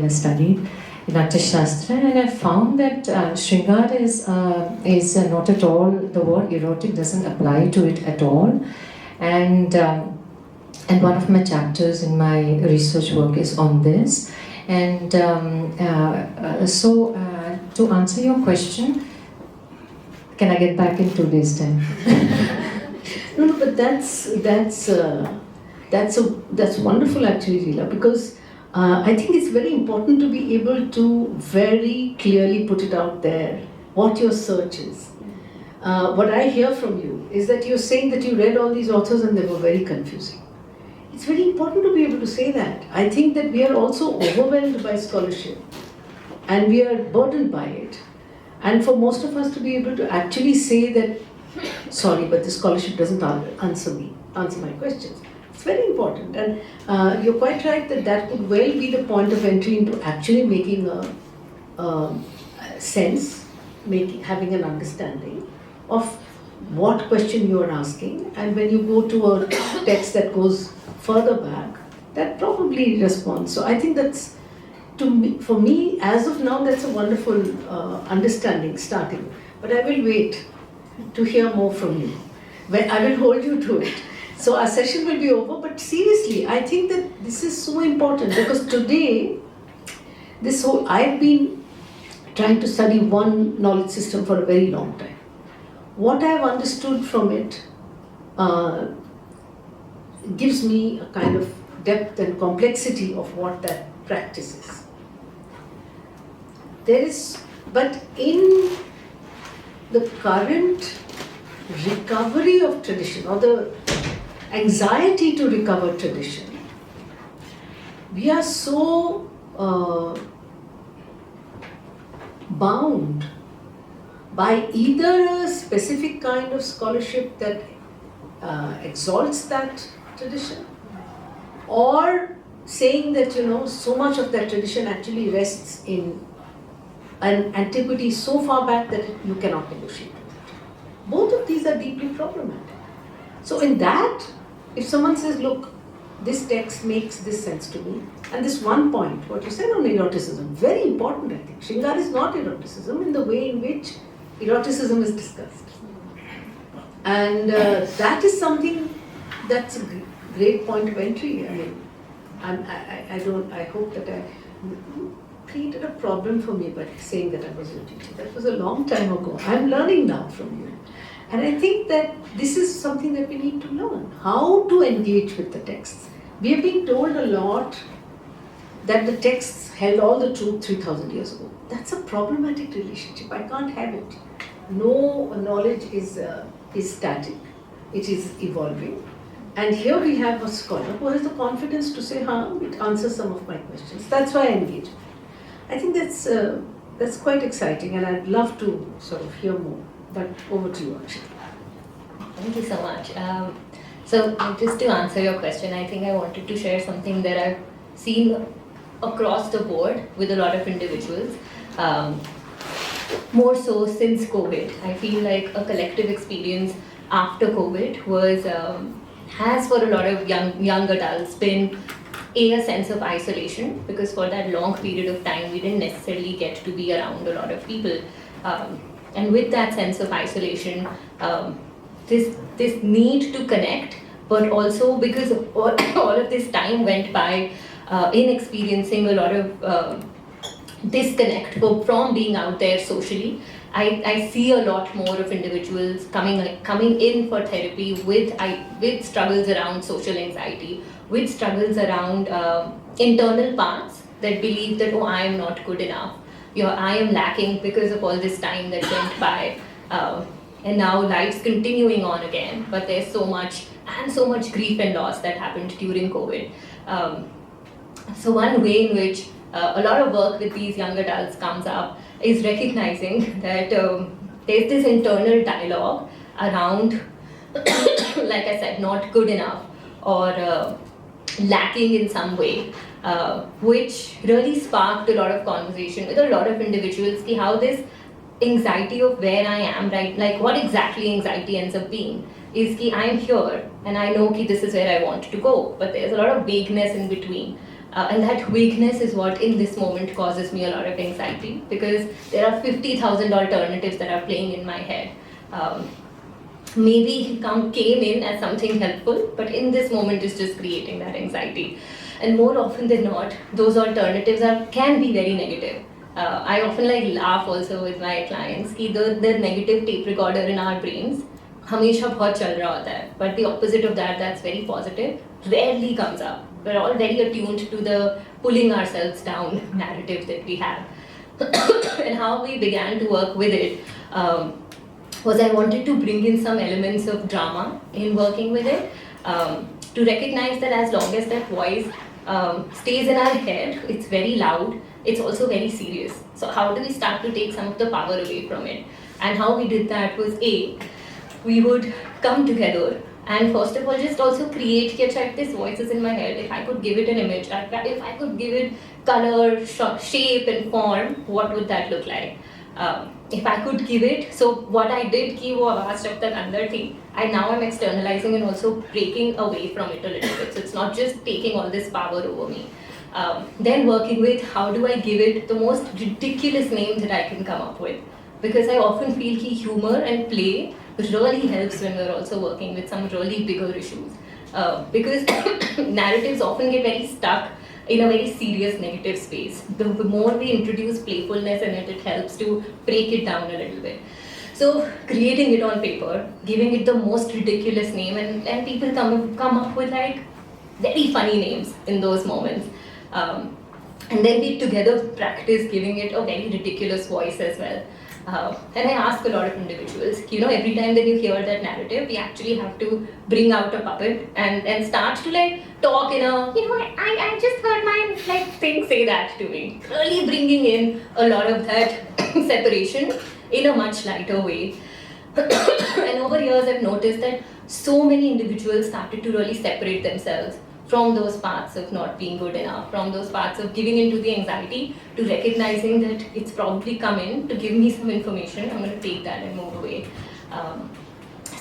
Natya Shastra, and I found that Shringar is not at all, the word erotic doesn't apply to it at all. And one of my chapters in my research work is on this. And so to answer your question, can I get back in 2 days' time?
No, but that's wonderful actually, Reela, because I think it's very important to be able to very clearly put it out there, what your search is. What I hear from you is that you're saying that you read all these authors and they were very confusing. It's very important to be able to say that. I think that we are also overwhelmed by scholarship and we are burdened by it. And for most of us to be able to actually say that, sorry, but the scholarship doesn't answer my questions. It's very important, and you're quite right that could well be the point of entry into actually making a sense, having an understanding of what question you are asking, and when you go to a text that goes further back, that probably responds. So I think that's, for me, as of now, that's a wonderful understanding starting. But I will wait to hear more from you. I will hold you to it. So our session will be over, but seriously, I think that this is so important because today, I've been trying to study one knowledge system for a very long time. What I've understood from it gives me a kind of depth and complexity of what that practice is. But in the current recovery of tradition, or the anxiety to recover tradition, we are so bound by either a specific kind of scholarship that exalts that tradition, or saying that so much of that tradition actually rests in an antiquity so far back that you cannot negotiate with it. Both of these are deeply problematic. So in that, if someone says, look, this text makes this sense to me, and this one point, what you said on eroticism, very important I think. Shringar is not eroticism in the way in which eroticism is discussed. And that is something that's a great point of entry. I mean, I hope that I created a problem for me by saying that I was your teacher. That was a long time ago. I'm learning now from you. And I think that this is something that we need to learn, how to engage with the texts. We are being told a lot that the texts held all the truth 3,000 years ago. That's a problematic relationship. I can't have it. No knowledge is static. It is evolving. And here we have a scholar who has the confidence to say, it answers some of my questions. That's why I engage. I think that's quite exciting, and I'd love to sort of hear more. But over to you, Akshita.
Thank you so much. So just to answer your question, I think I wanted to share something that I've seen across the board with a lot of individuals. More so since COVID. I feel like a collective experience after COVID has for a lot of young adults been a sense of isolation, because for that long period of time we didn't necessarily get to be around a lot of people. And with that sense of isolation, this need to connect, but also because all of this time went by in experiencing a lot of disconnect from being out there socially, I see a lot more of individuals coming in for therapy with struggles around social anxiety, with struggles around internal parts that believe that, oh, I am not good enough, I am lacking because of all this time that went by, and now life's continuing on again, but there's so much grief and loss that happened during COVID. So one way in which a lot of work with these young adults comes up is recognizing that there's this internal dialogue around, like I said, not good enough or lacking in some way, which really sparked a lot of conversation with a lot of individuals, ki how this anxiety of where I am, right, like what exactly anxiety ends up being is ki I'm here and I know ki this is where I want to go, but there's a lot of vagueness in between. And that vagueness is what in this moment causes me a lot of anxiety, because there are 50,000 alternatives that are playing in my head. Maybe came in as something helpful, but in this moment is just creating that anxiety. And more often than not, those alternatives can be very negative. I often laugh also with my clients कि the negative tape recorder in our brains हमेशा बहुत चल रहा होता है, but the opposite of that's very positive rarely comes up. We're all very attuned to the pulling ourselves down narrative that we have. And how we began to work with it was I wanted to bring in some elements of drama in working with it, to recognize that as long as that voice stays in our head, it's very loud, it's also very serious. So how do we start to take some of the power away from it? And how we did that was we would come together and first of all just also create, check this voice is in my head, if I could give it an image, if I could give it color, shape and form, what would that look like? If I could give it, so what I did ki wo awaaz jab tak andar thi, now I'm externalizing and also breaking away from it a little bit. So it's not just taking all this power over me. Then working with how do I give it the most ridiculous name that I can come up with. Because I often feel ki humor and play really helps when we're also working with some really bigger issues. Because narratives often get very stuck in a very serious negative space. The more we introduce playfulness in it, it helps to break it down a little bit. So creating it on paper, giving it the most ridiculous name, and people come up with very funny names in those moments. And then we together practice giving it a very ridiculous voice as well. And I ask a lot of individuals, every time that you hear that narrative, we actually have to bring out a puppet and start to talk in a, I just heard my thing say that to me. Really bringing in a lot of that separation in a much lighter way. And over years I've noticed that so many individuals started to really separate themselves from those parts of not being good enough, from those parts of giving into the anxiety, to recognizing that it's probably come in to give me some information, I'm going to take that and move away.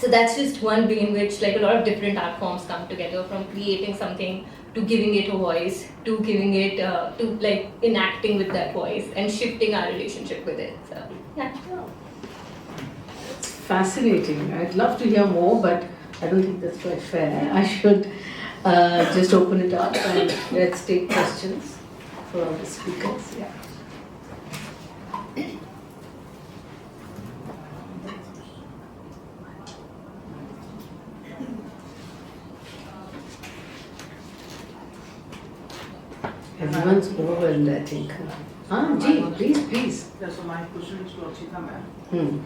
So that's just one way in which a lot of different art forms come together, from creating something to giving it a voice, to giving it, to enacting with that voice and shifting our relationship with it. So, yeah.
It's fascinating. I'd love to hear more, but I don't think that's quite fair. I should just open it up and let's take questions for all the speakers. Yeah. Everyone's overwhelmed, I think. Please.
Yeah, so my question is to Akshita ma'am.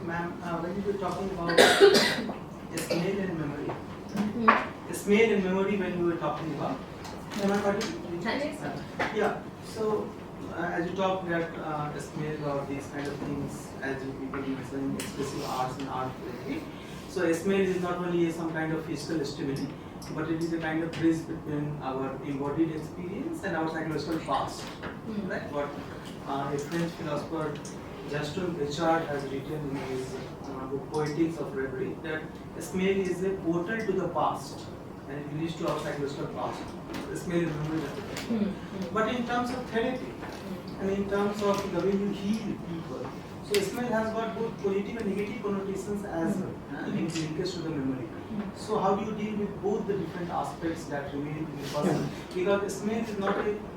Ma'am, when you were talking about smell and memory, smell and memory when you were talking about, am I audible? Yeah, so as you talk that smell or these kind of things, as you people mentioned, expressive arts and art therapy. So smell is not only some kind of physical stimuli, but it is a kind of bridge between our embodied experience and our psychological past. Right? What a French philosopher, Gaston Richard, has written in his book Poetics of Reverie, that smell is a portal to the past and it leads to our psychological past. Smell is memory. But in terms of therapy and in terms of the way you heal people, so smell has got both positive and negative connotations as well, linkage to the memory. So how do you deal with both the different aspects that remain in the person? Because smell is not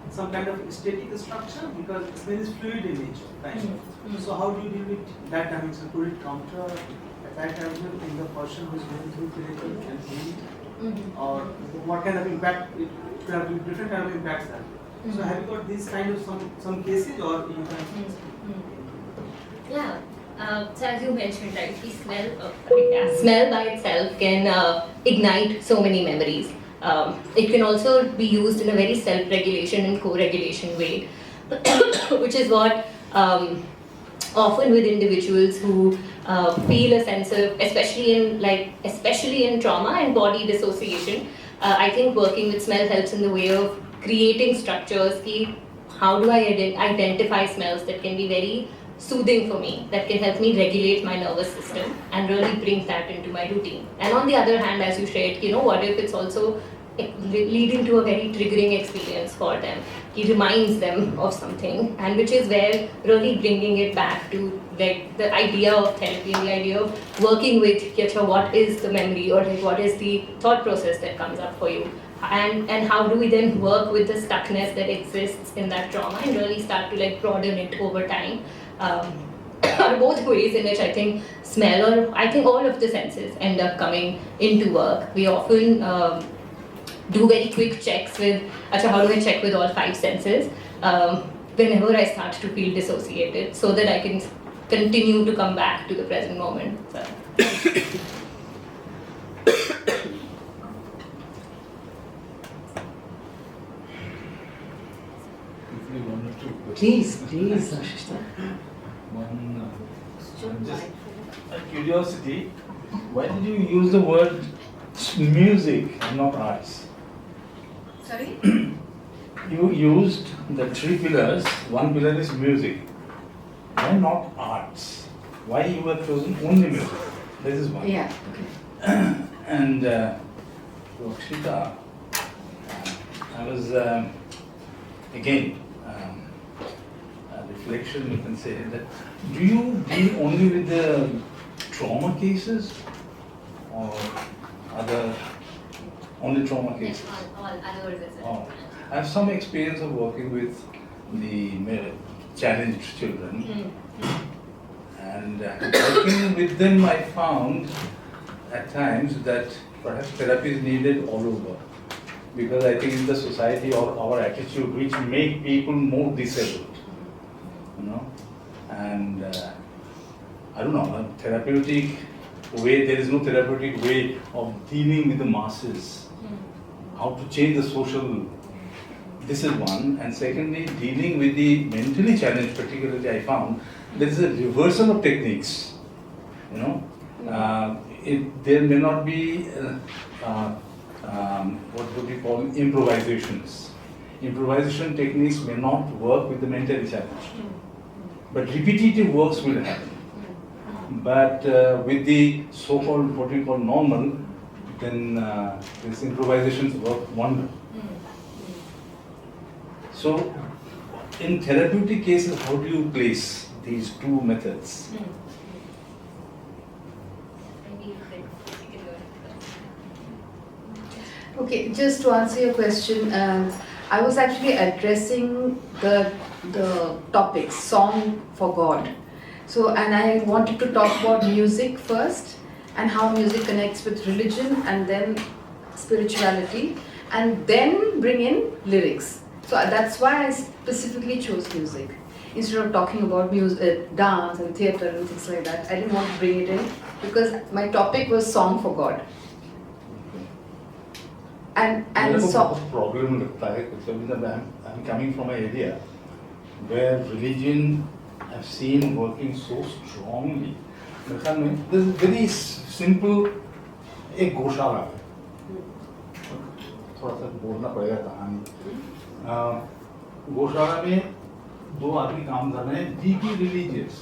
some kind of static structure, because smell is fluid in nature, kind of. So how do you deal with that dimension? Could it counter attack as well in the person who is going through therapy and healing? Or what kind of impact? It could have different kind of impacts there. So have you got these kind of some cases, or you can?
Yeah. So as you mentioned, right, the smell by itself can ignite so many memories. It can also be used in a very self-regulation and co-regulation way, which is what often with individuals who feel a sense of, especially in trauma and body dissociation, I think working with smell helps in the way of creating structures. How do I identify smells that can be very soothing for me, that can help me regulate my nervous system and really bring that into my routine. And on the other hand, as you said, what if it's also leading to a very triggering experience for them? It reminds them of something, and which is where really bringing it back to the idea of therapy and the idea of working with what is the memory, or what is the thought process that comes up for you, and how do we then work with the stuckness that exists in that trauma and really start to broaden it over time. Are both ways in which I think smell, or I think all of the senses end up coming into work. We often do very quick checks with, how do I check with all 5 senses whenever I start to feel dissociated, so that I can continue to come back to the present moment. So.
Please, Akshita.
One, just a curiosity, why did you use the word music and not arts?
Sorry?
You used the 3 pillars, one pillar is music. Why not arts? Why you have chosen only music? This is one.
Yeah. Okay.
And to Akshita, I was again a reflection, you can say that. Do you deal only with the trauma cases, or other only trauma cases?
All others as
Oh,
well.
I have some experience of working with the challenged children, and working with them, I found at times that perhaps therapy is needed all over, because I think in the society or our attitude which make people more disabled, and I don't know, a therapeutic way, there is no therapeutic way of dealing with the masses, how to change the social, this is one, and secondly, dealing with the mentally challenged, particularly I found, there is a reversal of techniques, there may not be, what would we call improvisations. Improvisation techniques may not work with the mentally challenged, but repetitive works will happen. But with the so-called, what we call normal, then these improvisations work wonder. So, in therapeutic cases, how do you place these 2 methods?
Okay, just to answer your question, I was actually addressing the topic, song for God. So, and I wanted to talk about music first, and how music connects with religion, and then spirituality, and then bring in lyrics. So that's why I specifically chose music. Instead of talking about music, dance and theatre and things like that, I didn't want to bring it in, because my topic was song for God. And so
problem लगता है because I'm coming from an area where religion I've seen working so strongly. This is very simple. एक गौशाला है, थोड़ा सा बोलना पड़ेगा कहानी. गौशाला में 2 आदमी काम कर रहे हैं, deeply religious,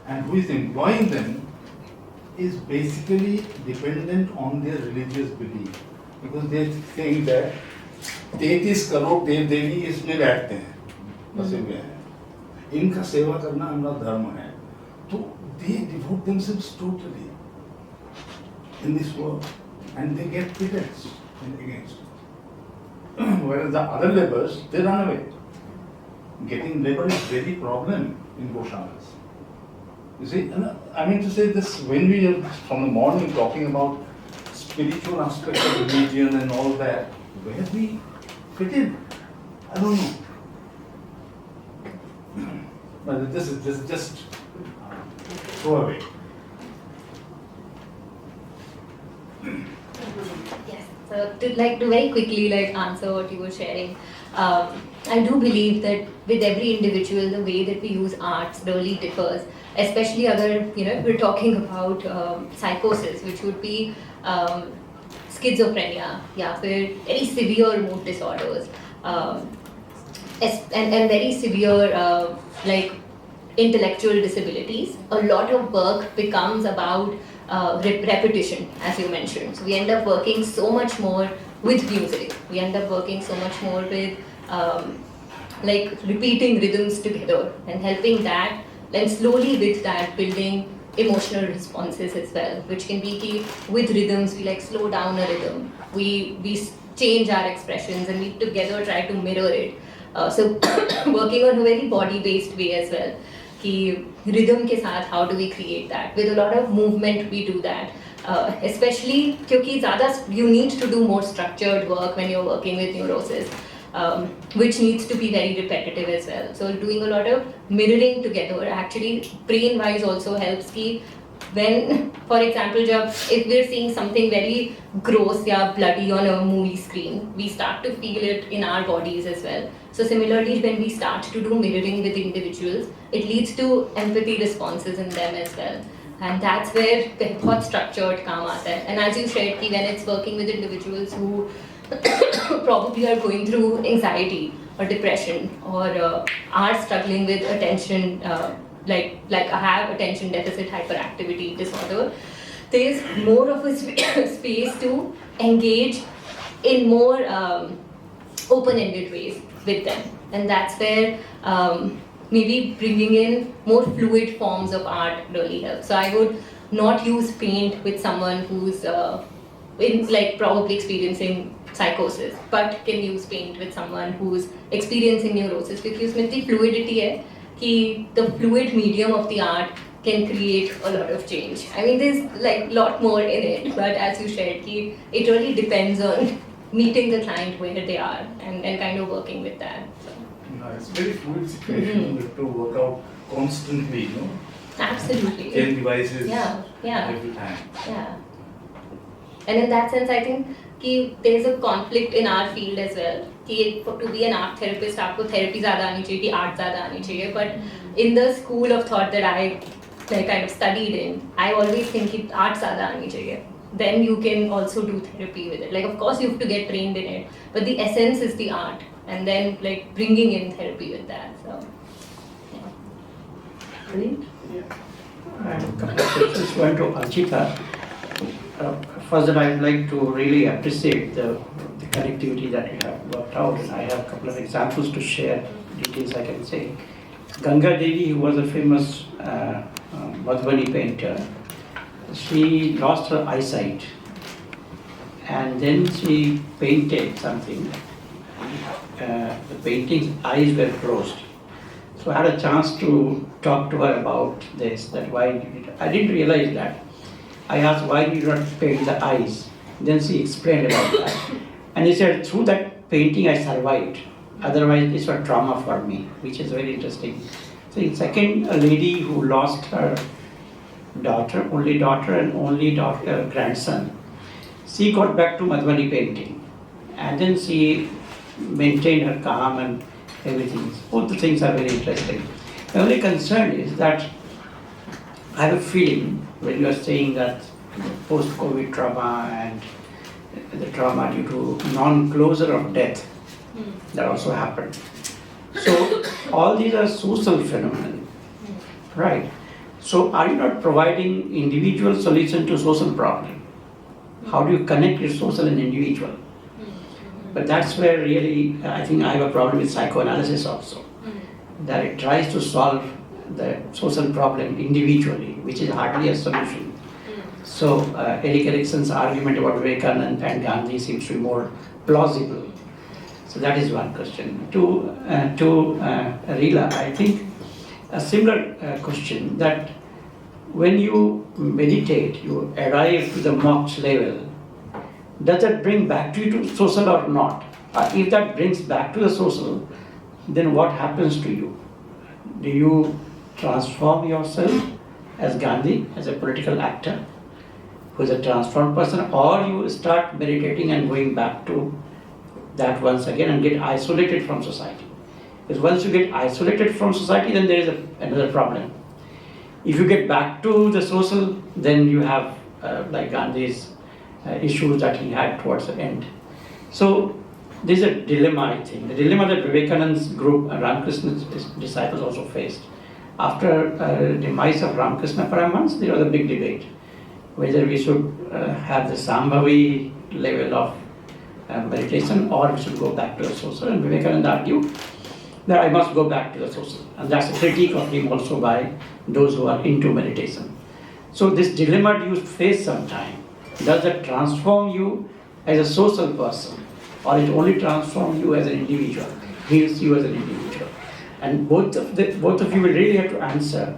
and who is employing them is basically dependent on their religious belief. Because they think that 33 crore देव देवी इसमें बैठते हैं, बसे हुए हैं, इनका सेवा करना हमारा धर्म है, तो they devote themselves totally in this work. and they get pitted against. Whereas the other laborers, they run away. Getting labor is very problem in goshalas. You see, and I mean to say this, when we are from the morning talking about spiritual aspects of religion and all that, where we fit in, I don't know. But this is just throw away.
Yes. So to very quickly answer what you were sharing, I do believe that with every individual, the way that we use arts really differs. Especially if we're talking about psychosis, which would be schizophrenia, very severe mood disorders, and very severe intellectual disabilities. A lot of work becomes about repetition, as you mentioned. So we end up working so much more with music. We end up working so much more with repeating rhythms together and helping that, and slowly with that building emotional responses as well, which can be with rhythms. We slow down a rhythm. We change our expressions and we together try to mirror it. So working on a very body-based way as well. कि rhythm के साथ how do we create that? With a lot of movement we do that. Especially क्योंकि you need to do more structured work when you're working with neurosis, which needs to be very repetitive as well. So doing a lot of mirroring together actually brain-wise also helps कि when, for example, if we're seeing something very gross or bloody on a movie screen, we start to feel it in our bodies as well. So similarly, when we start to do mirroring with individuals, it leads to empathy responses in them as well. And that's where बहुत structured काम आता है. And as you shared, when it's working with individuals who probably are going through anxiety or depression or are struggling with attention, like I have attention deficit hyperactivity disorder, there's more of a space to engage in more open-ended ways with them. And that's where maybe bringing in more fluid forms of art really helps. So I would not use paint with someone who's probably experiencing psychosis, but can use paint with someone who's experiencing neurosis, because उसमें इतनी fluidity है कि the fluid medium of the art can create a lot of change. I mean, there's a lot more in it, but as you shared, it really depends on meeting the client where they are and kind of working with that. So.
No, it's a very fluid situation to work out constantly,
Absolutely.
10 devices
yeah.
every time.
Yeah. And in that sense, I think there's a conflict in our field as well. To be an art therapist, आपको therapy ज़्यादा आनी चाहिए, कि art ज़्यादा आनी चाहिए. But in the school of thought that I kind of studied in, I always think that art ज़्यादा आनी चाहिए. Then you can also do therapy with it. Of course, you have to get trained in it, but the essence is the art, and then bringing in therapy with that. So,
I have a couple of questions. One to Akshita. First, I would like to really appreciate the connectivity that you have worked out, and I have a couple of examples to share, details I can say. Ganga Devi, who was a famous Madhubani painter, she lost her eyesight, and then she painted something. The painting's eyes were closed. So I had a chance to talk to her about this, that why I didn't realize that. I asked, why did you not paint the eyes? Then she explained about that. And he said, through that painting I survived. Otherwise it's a trauma for me, which is very interesting. So second, a lady who lost her daughter, only daughter and only grandson. She got back to Madhubani painting. And then she maintained her calm and everything. Both the things are very interesting. The only concern is that I have a feeling when you are saying that post-COVID trauma and the trauma due to non-closure of death, that also happened. So all these are social phenomena, right? So are you not providing individual solution to social problem? How do you connect your social and individual? But that's where really I think I have a problem with psychoanalysis also. That it tries to solve the social problem individually, which is hardly a solution. So Erik Erikson's argument about Vivekananda and Gandhi seems to be more plausible. So that is one question. To Reela, I think a similar question, that when you meditate, you arrive to the moksha level, does that bring back to you to social or not? If that brings back to the social, then what happens to you? Do you transform yourself as Gandhi, as a political actor who is a transformed person, or you start meditating and going back to that once again and get isolated from society? Because once you get isolated from society, then there is another problem. If you get back to the social, then you have like Gandhi's issues that he had towards the end. So there is a dilemma, I think. The dilemma that Vivekananda's group, Ramakrishna's disciples also faced. After demise of Ramakrishna Paramahansa, there was a big debate whether we should have the Sambhavi level of meditation or we should go back to the social. And Vivekananda argued that I must go back to the social. And that's a critique of him also by those who are into meditation. So this dilemma do you face sometime? Does it transform you as a social person, or it only transforms you as an individual, heals you as an individual? And both of you will really have to answer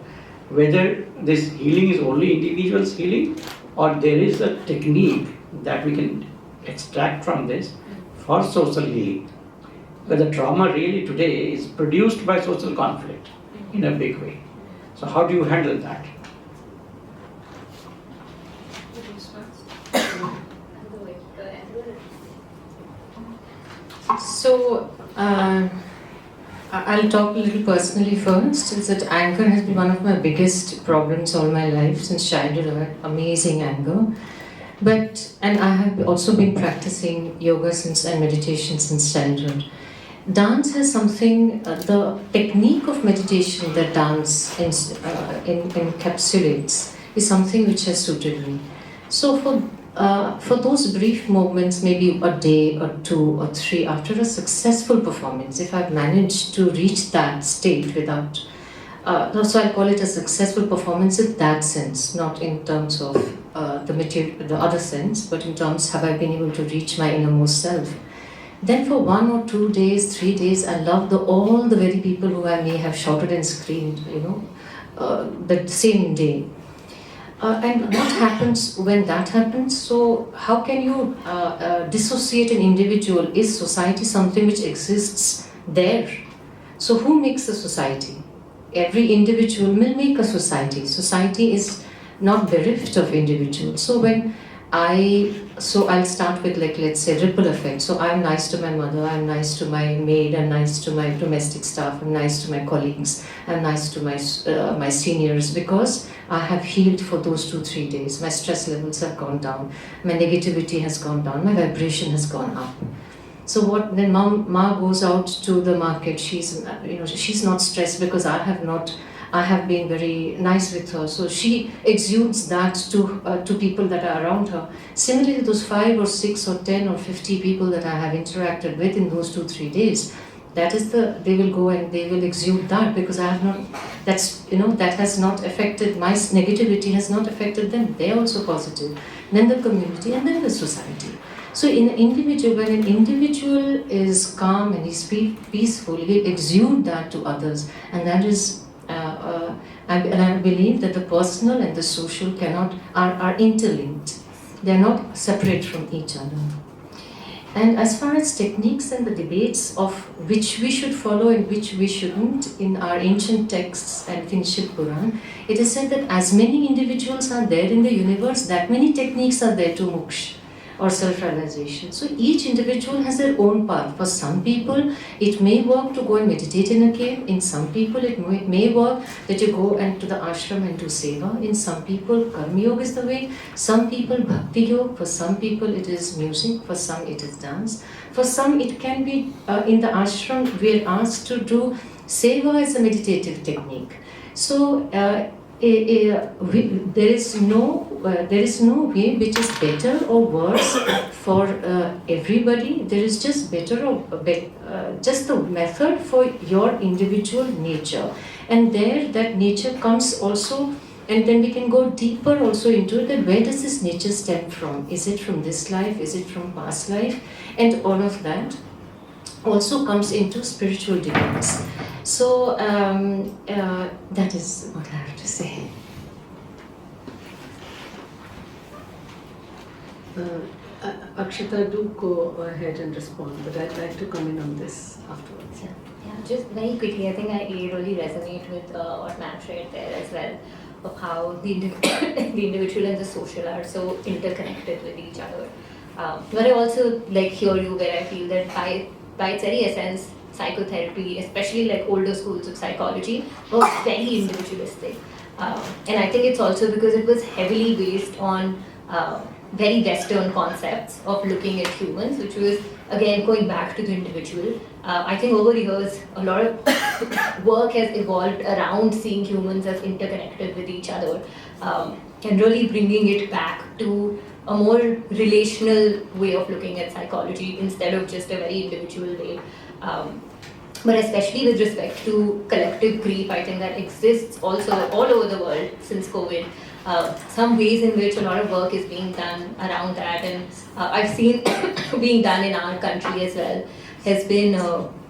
whether this healing is only individual's healing, or there is a technique that we can extract from this for social healing. But the trauma really today is produced by social conflict in a big way. So how do you handle that?
So, I'll talk a little personally first. Is that anger has been one of my biggest problems all my life since childhood. I had amazing anger, and I have also been practicing yoga and meditation since childhood. Dance has something. The technique of meditation that dance encapsulates is something which has suited me. So for those brief moments, maybe a day or 2 or 3 after a successful performance, if I've managed to reach that state without, so I'll call it a successful performance in that sense, not in terms of the other sense, but in terms have I been able to reach my innermost self. Then for 1 or 2 days, 3 days, I love all the very people who I may have shouted and screamed, the same day. And what happens when that happens? So how can you dissociate an individual? Is society something which exists there? So who makes a society? Every individual will make a society. Society is not bereft of individuals. So I'll start with, like, let's say, ripple effect. So I'm nice to my mother, I'm nice to my maid, I'm nice to my domestic staff, I'm nice to my colleagues, I'm nice to my seniors, because I have healed for those 2-3 days. My stress levels have gone down, my negativity has gone down, my vibration has gone up. So then Ma goes out to the market. She's not stressed because I have been very nice with her, so she exudes that to people that are around her. Similarly, those 5 or 6 or 10 or 50 people that I have interacted with in those 2-3 days, they will go and they will exude that, because I have not. That has not affected my negativity, has not affected them. They are also positive. Then the community, and then the society. So when an individual is calm and is peaceful, he will exude that to others, and that is. And I believe that the personal and the social are interlinked. They are not separate from each other. And as far as techniques and the debates of which we should follow and which we shouldn't, in our ancient texts and in Shiv Puran, it is said that as many individuals are there in the universe, that many techniques are there to moksha or self-realization. So each individual has their own path. For some people, it may work to go and meditate in a cave. In some people, it may work that you go to the ashram and do seva. In some people, karma yoga is the way. Some people, bhakti yoga. For some people, it is music. For some, it is dance. For some, it can be in the ashram, we are asked to do seva as a meditative technique. So there is no way which is better or worse for everybody. There is just just the method for your individual nature, and that nature comes also And then we can go deeper also into it, that where does this nature stem from? Is it from this life? Is it from past life? And all of that also comes into spiritual debates. So that is what I have to say.
Akshita, do go ahead and respond, but I'd like to come in on this afterwards.
Yeah, just very quickly, I think I really resonate with what Matt shared there as well, of how the individual and the social are so interconnected with each other. But I also hear you where I feel that by its very essence, psychotherapy, especially older schools of psychology, was very individualistic. And I think it's also because it was heavily based on very Western concepts of looking at humans, which was, again, going back to the individual. I think over the years, a lot of work has evolved around seeing humans as interconnected with each other, and really bringing it back to a more relational way of looking at psychology instead of just a very individual way. But especially with respect to collective grief, I think that exists also all over the world since COVID. Some ways in which a lot of work is being done around that, and I've seen being done in our country as well, has been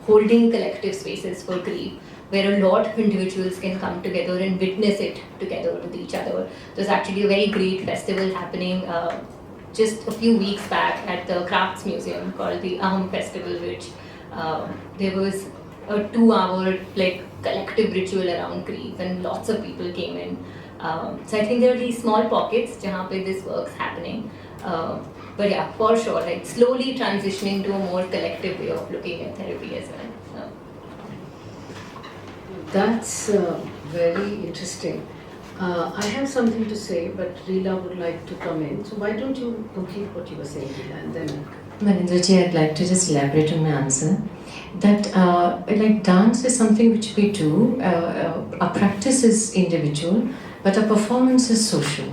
holding collective spaces for grief, where a lot of individuals can come together and witness it together with each other. There's actually a very great festival happening just a few weeks back at the Crafts Museum called the Festival, which there was a 2-hour collective ritual around grief, and lots of people came in. So I think there are these small pockets where this work's happening. But yeah, for sure, slowly transitioning to a more collective way of looking at therapy as well. So.
That's very interesting. I have something to say, but Reela would like to come in. So why don't you complete what you were saying, Reela, and then...
Manindraji, I'd like to just elaborate on my answer. That dance is something which we do. Our practice is individual, but our performance is social.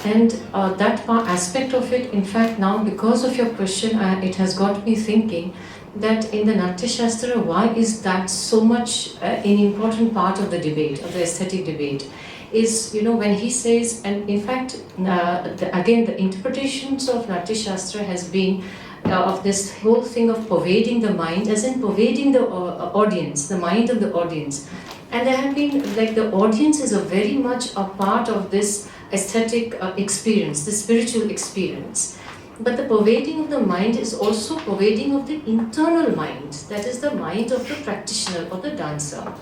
And that aspect of it, in fact, now because of your question, it has got me thinking that in the Natya Shastra, why is that so much an important part of the debate, of the aesthetic debate? Is, when he says, and in fact, again, the interpretations of Natya Shastra has been of this whole thing of pervading the mind, as in pervading the audience, the mind of the audience. And there have been, the audience is a very much a part of this aesthetic experience, the spiritual experience. But the pervading of the mind is also pervading of the internal mind, that is the mind of the practitioner or the dancer.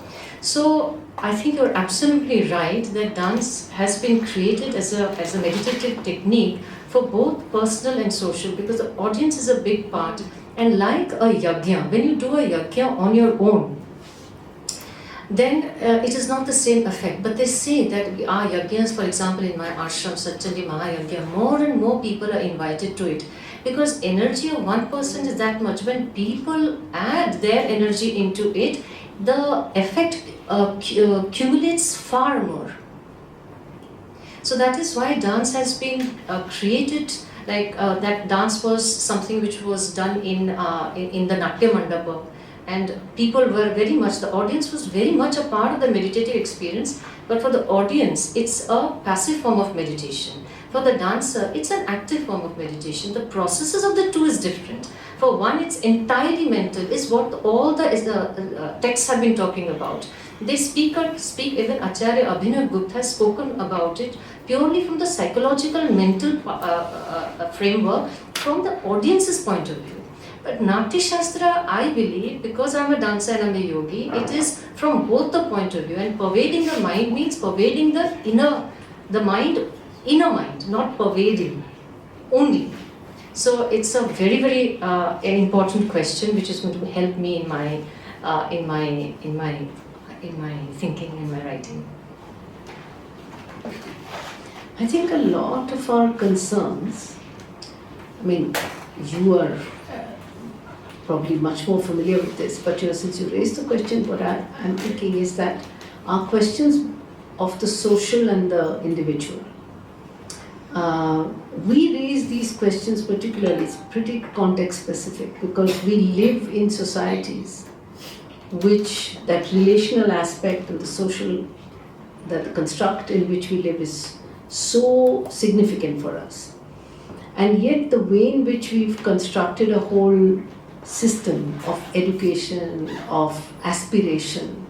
So I think you're absolutely right that dance has been created as a meditative technique for both personal and social, because the audience is a big part. And like a yajna, when you do a yajna on your own, then it is not the same effect. But they say that our yajnas, for example, in my ashram, Satchandi Mahayajna, more and more people are invited to it. Because energy of one person is that much. When people add their energy into it, the effect accumulates far more. So that is why dance has been created, that dance was something which was done in the Natya Mandapa. And people were very much, the audience was very much a part of the meditative experience, but for the audience, it's a passive form of meditation. For the dancer, it's an active form of meditation. The processes of the two is different. For one, it's entirely mental, is what all the texts have been talking about. They speak, even Acharya Abhinav Gupta has spoken about it purely from the psychological, mental framework, from the audience's point of view. But Natya Shastra, I believe, because I'm a dancer and I'm a yogi, it is from both the point of view. And pervading the mind means pervading the inner mind, not pervading only. So it's a very, very important question, which is going to help me in my thinking and my writing.
I think a lot of our concerns, you are probably much more familiar with this, but since you raised the question, what I'm thinking is that our questions of the social and the individual, we raise these questions particularly, it's pretty context specific, because we live in societies which that relational aspect and the social that the construct in which we live is so significant for us. And yet the way in which we've constructed a whole system of education, of aspiration,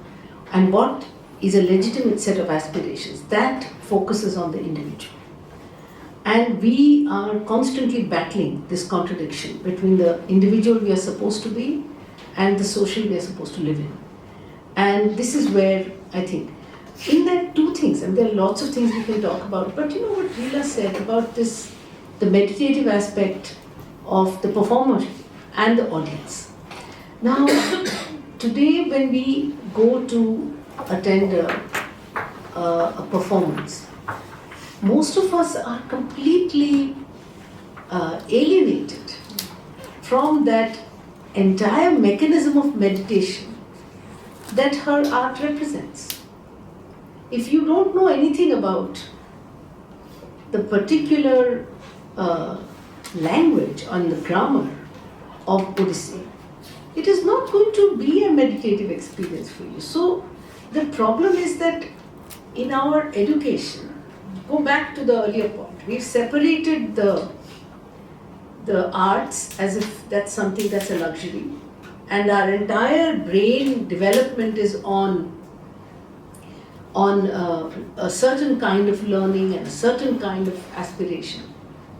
and what is a legitimate set of aspirations, that focuses on the individual. And we are constantly battling this contradiction between the individual we are supposed to be and the social we are supposed to live in. And this is where I think, in that two things, and there are lots of things we can talk about, but you know what Reela said about this, the meditative aspect of the performer and the audience. Now, today when we go to attend a performance, most of us are completely alienated from that entire mechanism of meditation that her art represents. If you don't know anything about the particular language and the grammar of Odissi, it is not going to be a meditative experience for you. So the problem is that in our education, go back to the earlier point, we've separated the arts as if that's something that's a luxury, and our entire brain development is on a certain kind of learning and a certain kind of aspiration.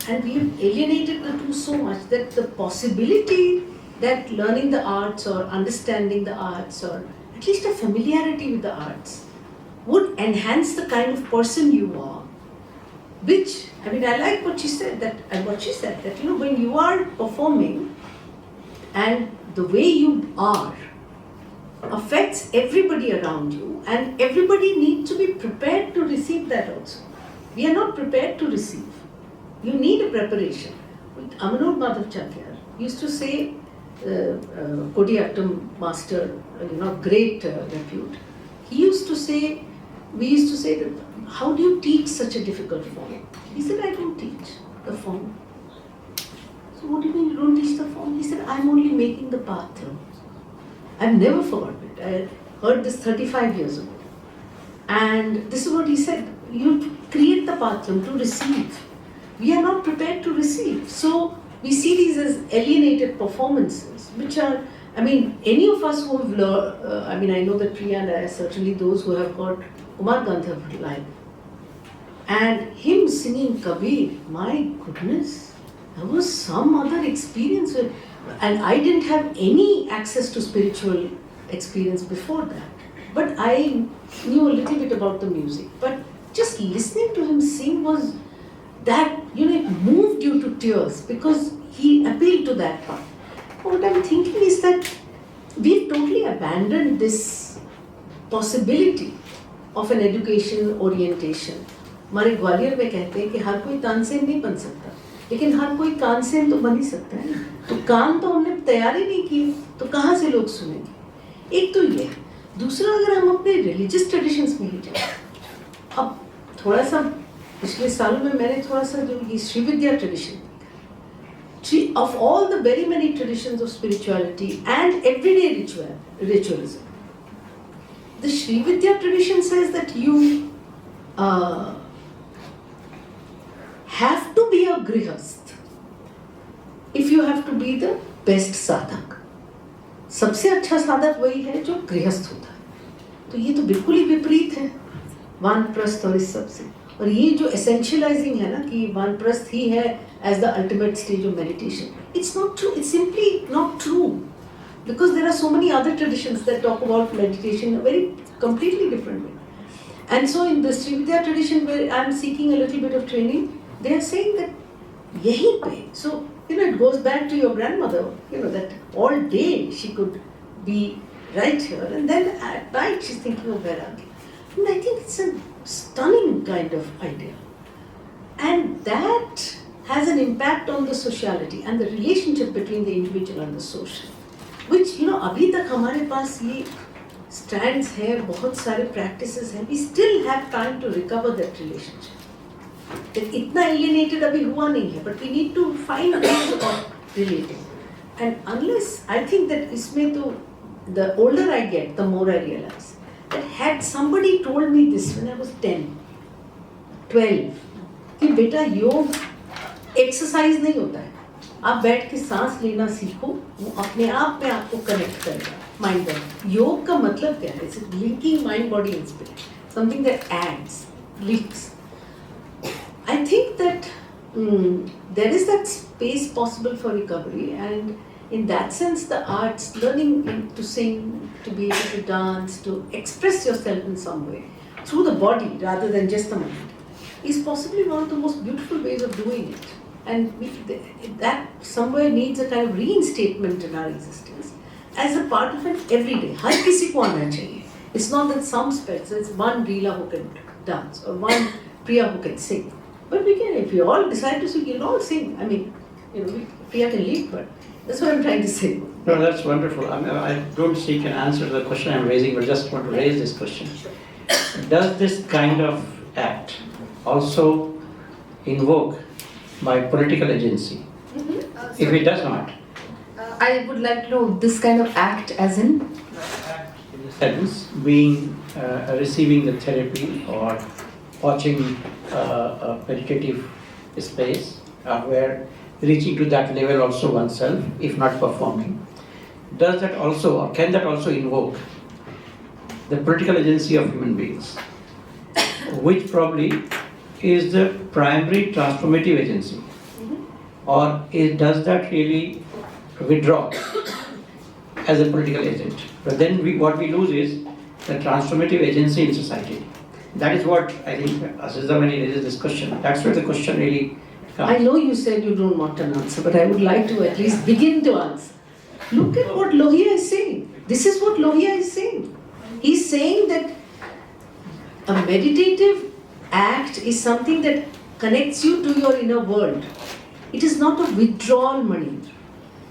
And we've alienated the two so much that the possibility that learning the arts or understanding the arts or at least a familiarity with the arts would enhance the kind of person you are. Which, I mean, I like what she said, that you know, when you are performing and the way you are affects everybody around you, and everybody needs to be prepared to receive that also. We are not prepared to receive. You need a preparation. Amanur Madhav Chakyar used to say, Kodiyattam master, great repute. He used to say, we used to say that, how do you teach such a difficult form? He said, I don't teach the form. So what do you mean you don't teach the form? He said, I'm only making the path through. I've never forgotten it. I heard this 35 years ago. And this is what he said, you create the path to receive. We are not prepared to receive. So we see these as alienated performances, which are, I mean, any of us who have learned, I know that Priya and I, certainly those who have got Umar Gandharv live. And him singing Kabir, my goodness, there was some other experience. And I didn't have any access to spiritual experience before that. But I knew a little bit about the music. But just listening to him sing was that, it moved you to tears because he appealed to that part. What I'm thinking is that we've totally abandoned this possibility of an education orientation. हमारे ग्वालियर में कहते हैं कि हर कोई तानसेन नहीं बन सकता, लेकिन हर कोई कानसेन तो बन ही सकता है। तो कान तो हमने तैयार ही नहीं किए, तो कहाँ से लोग सुनेंगे? एक तो ये, दूसरा अगर हम अपने रिलीजियस ट्रेडिशंस में ही जाएं, अब थोड़ा सा पिछले सालों में मैंने थोड़ा सा जो ये श्री विद्या tradition, of all the very many traditions of spirituality and everyday ritualism, the Sri Vidya tradition says that you have to be a grihast if you have to be the best sadhak. सबसे अच्छा साधक वही है जो गृहस्थ होता है। तो ये तो बिल्कुल ही विपरीत है वानप्रस्थ और इस सब से। और ये जो एसेंशियलाइजिंग है ना कि वानप्रस्थ ही है as the ultimate stage of meditation, it's not true. It's simply not true, because there are so many other traditions that talk about meditation in a very completely different way. And so in the Sri Vidya tradition, where I'm seeking a little bit of training, they are saying that yahi pe. So it goes back to your grandmother, that all day she could be right here, and then at night she's thinking of Vairagya. And I think it's a stunning kind of idea. And that has an impact on the sociality and the relationship between the individual and the social. Which, अभी तक हमारे पास ये stands है, बहुत सारे practices हैं, we still have time to recover that relationship. That इतना alienated अभी हुआ नहीं है, but we need to find ways of relating. And unless, I think that इसमें तो, the older I get, the more I realize that had somebody told me this when I was 10, 12, कि बेटा योग exercise नहीं होता है, आप बैठ के सांस लेना सीखो, वो अपने आप में आपको कनेक्ट करेगा माइंड बॉडी. योग का मतलब क्या है? It's linking mind body and spirit, something that adds, links. I think that there is that space possible for recovery, and in that sense the arts, learning to sing, to be able to dance, to express yourself in some way through the body rather than just the mind, is possibly one of the most beautiful ways of doing it. And that somewhere needs a kind of reinstatement in our existence as a part of an everyday. हर किसी को आना चाहिए. It's not that some spets, it's one Reela who can dance or one Priya who can sing. But we can, if we all decide to sing, we'll all sing. I mean, Priya can lead, but that's what I'm trying to say.
No, that's wonderful. I don't seek an answer to the question I'm raising, but just want to raise this question. Does this kind of act also invoke by political agency? If it does not,
I would like to know this kind of act as in?
in the sense being receiving the therapy or watching a meditative space where reaching to that level also oneself, if not performing, does that also, or can that also invoke the political agency of human beings, which probably is the primary transformative agency? Or does that really withdraw as a political agent? But then what we lose is the transformative agency in society. That is what I think Ashish raises this question. That's where the question really comes.
I know you said you don't want an answer, but I would like to at least begin to answer. Look at what Lohia is saying. This is what Lohia is saying. He's saying that a meditative act is something that connects you to your inner world. It is not a withdrawal maneuver.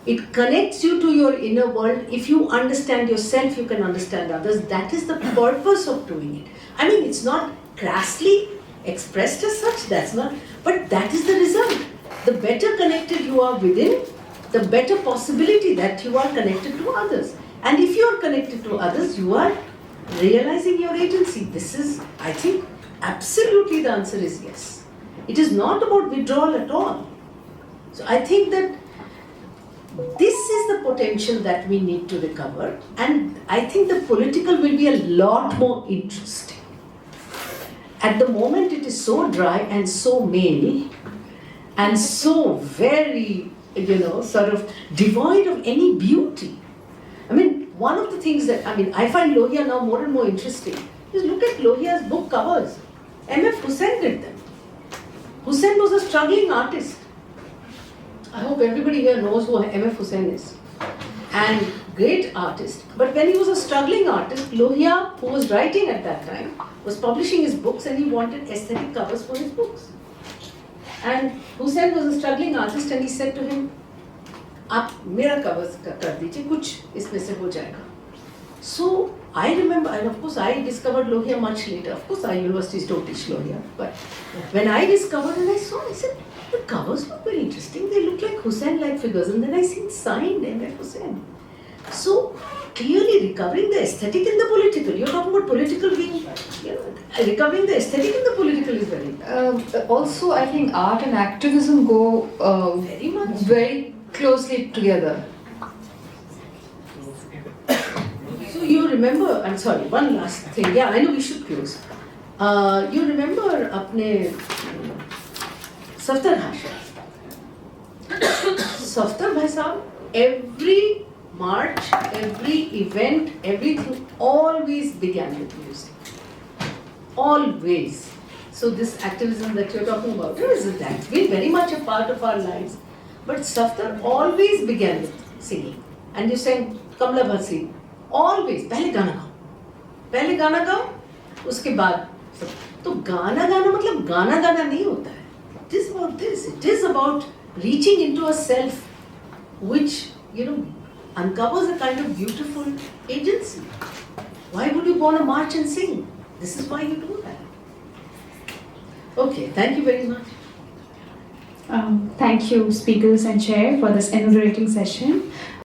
It connects you to your inner world. If you understand yourself, you can understand others. That is the purpose of doing it. I mean, it's not crassly expressed as such, that's not, but that is the result. The better connected you are within, the better possibility that you are connected to others. And if you are connected to others, you are realizing your agency. This is, I think, absolutely the answer is yes. It is not about withdrawal at all. So I think that this is the potential that we need to recover, and I think the political will be a lot more interesting. At the moment it is so dry and so male and so very, sort of devoid of any beauty. I mean, one of the things that, I find Lohia now more and more interesting is look at Lohia's book covers. M.F. Hussain did them. Hussain was a struggling artist. I hope everybody here knows who M.F. Hussain is. And great artist. But when he was a struggling artist, Lohia, who was writing at that time, was publishing his books and he wanted aesthetic covers for his books. And Hussain was a struggling artist and he said to him, आप मेरा covers कर दीजिए, कुछ इसमें से हो जाएगा. So I remember, and of course I discovered Lohia much later. Of course our universities don't teach Lohia. But when I discovered and I saw, I said, the covers look very interesting. They look like Hussain-like figures. And then I seen signed M.F. Hussain. So clearly recovering the aesthetic in the political. You're talking about political being, recovering the aesthetic in the political is very important.
Also, I think art and activism go
Very much.
very closely together.
So you remember, I'm sorry, one last thing. Yeah, I know we should close. You remember apne Saftar Bhasha. Saftar Bhasha, every march, every event, everything always began with music. Always. So this activism that you're talking about, that's been very much a part of our lives. But Saftar always began with singing. And you sang Kamla Bhasi. Always. पहले गाना गाओ, उसके बाद तो गाना मतलब गाना नहीं होता है. It is about this. It is about reaching into a self which, uncovers a kind of beautiful agency. Why would you go on a march and sing? This is why you do that. Okay, thank you very much.
Thank you, speakers and chair, for this inaugurating session.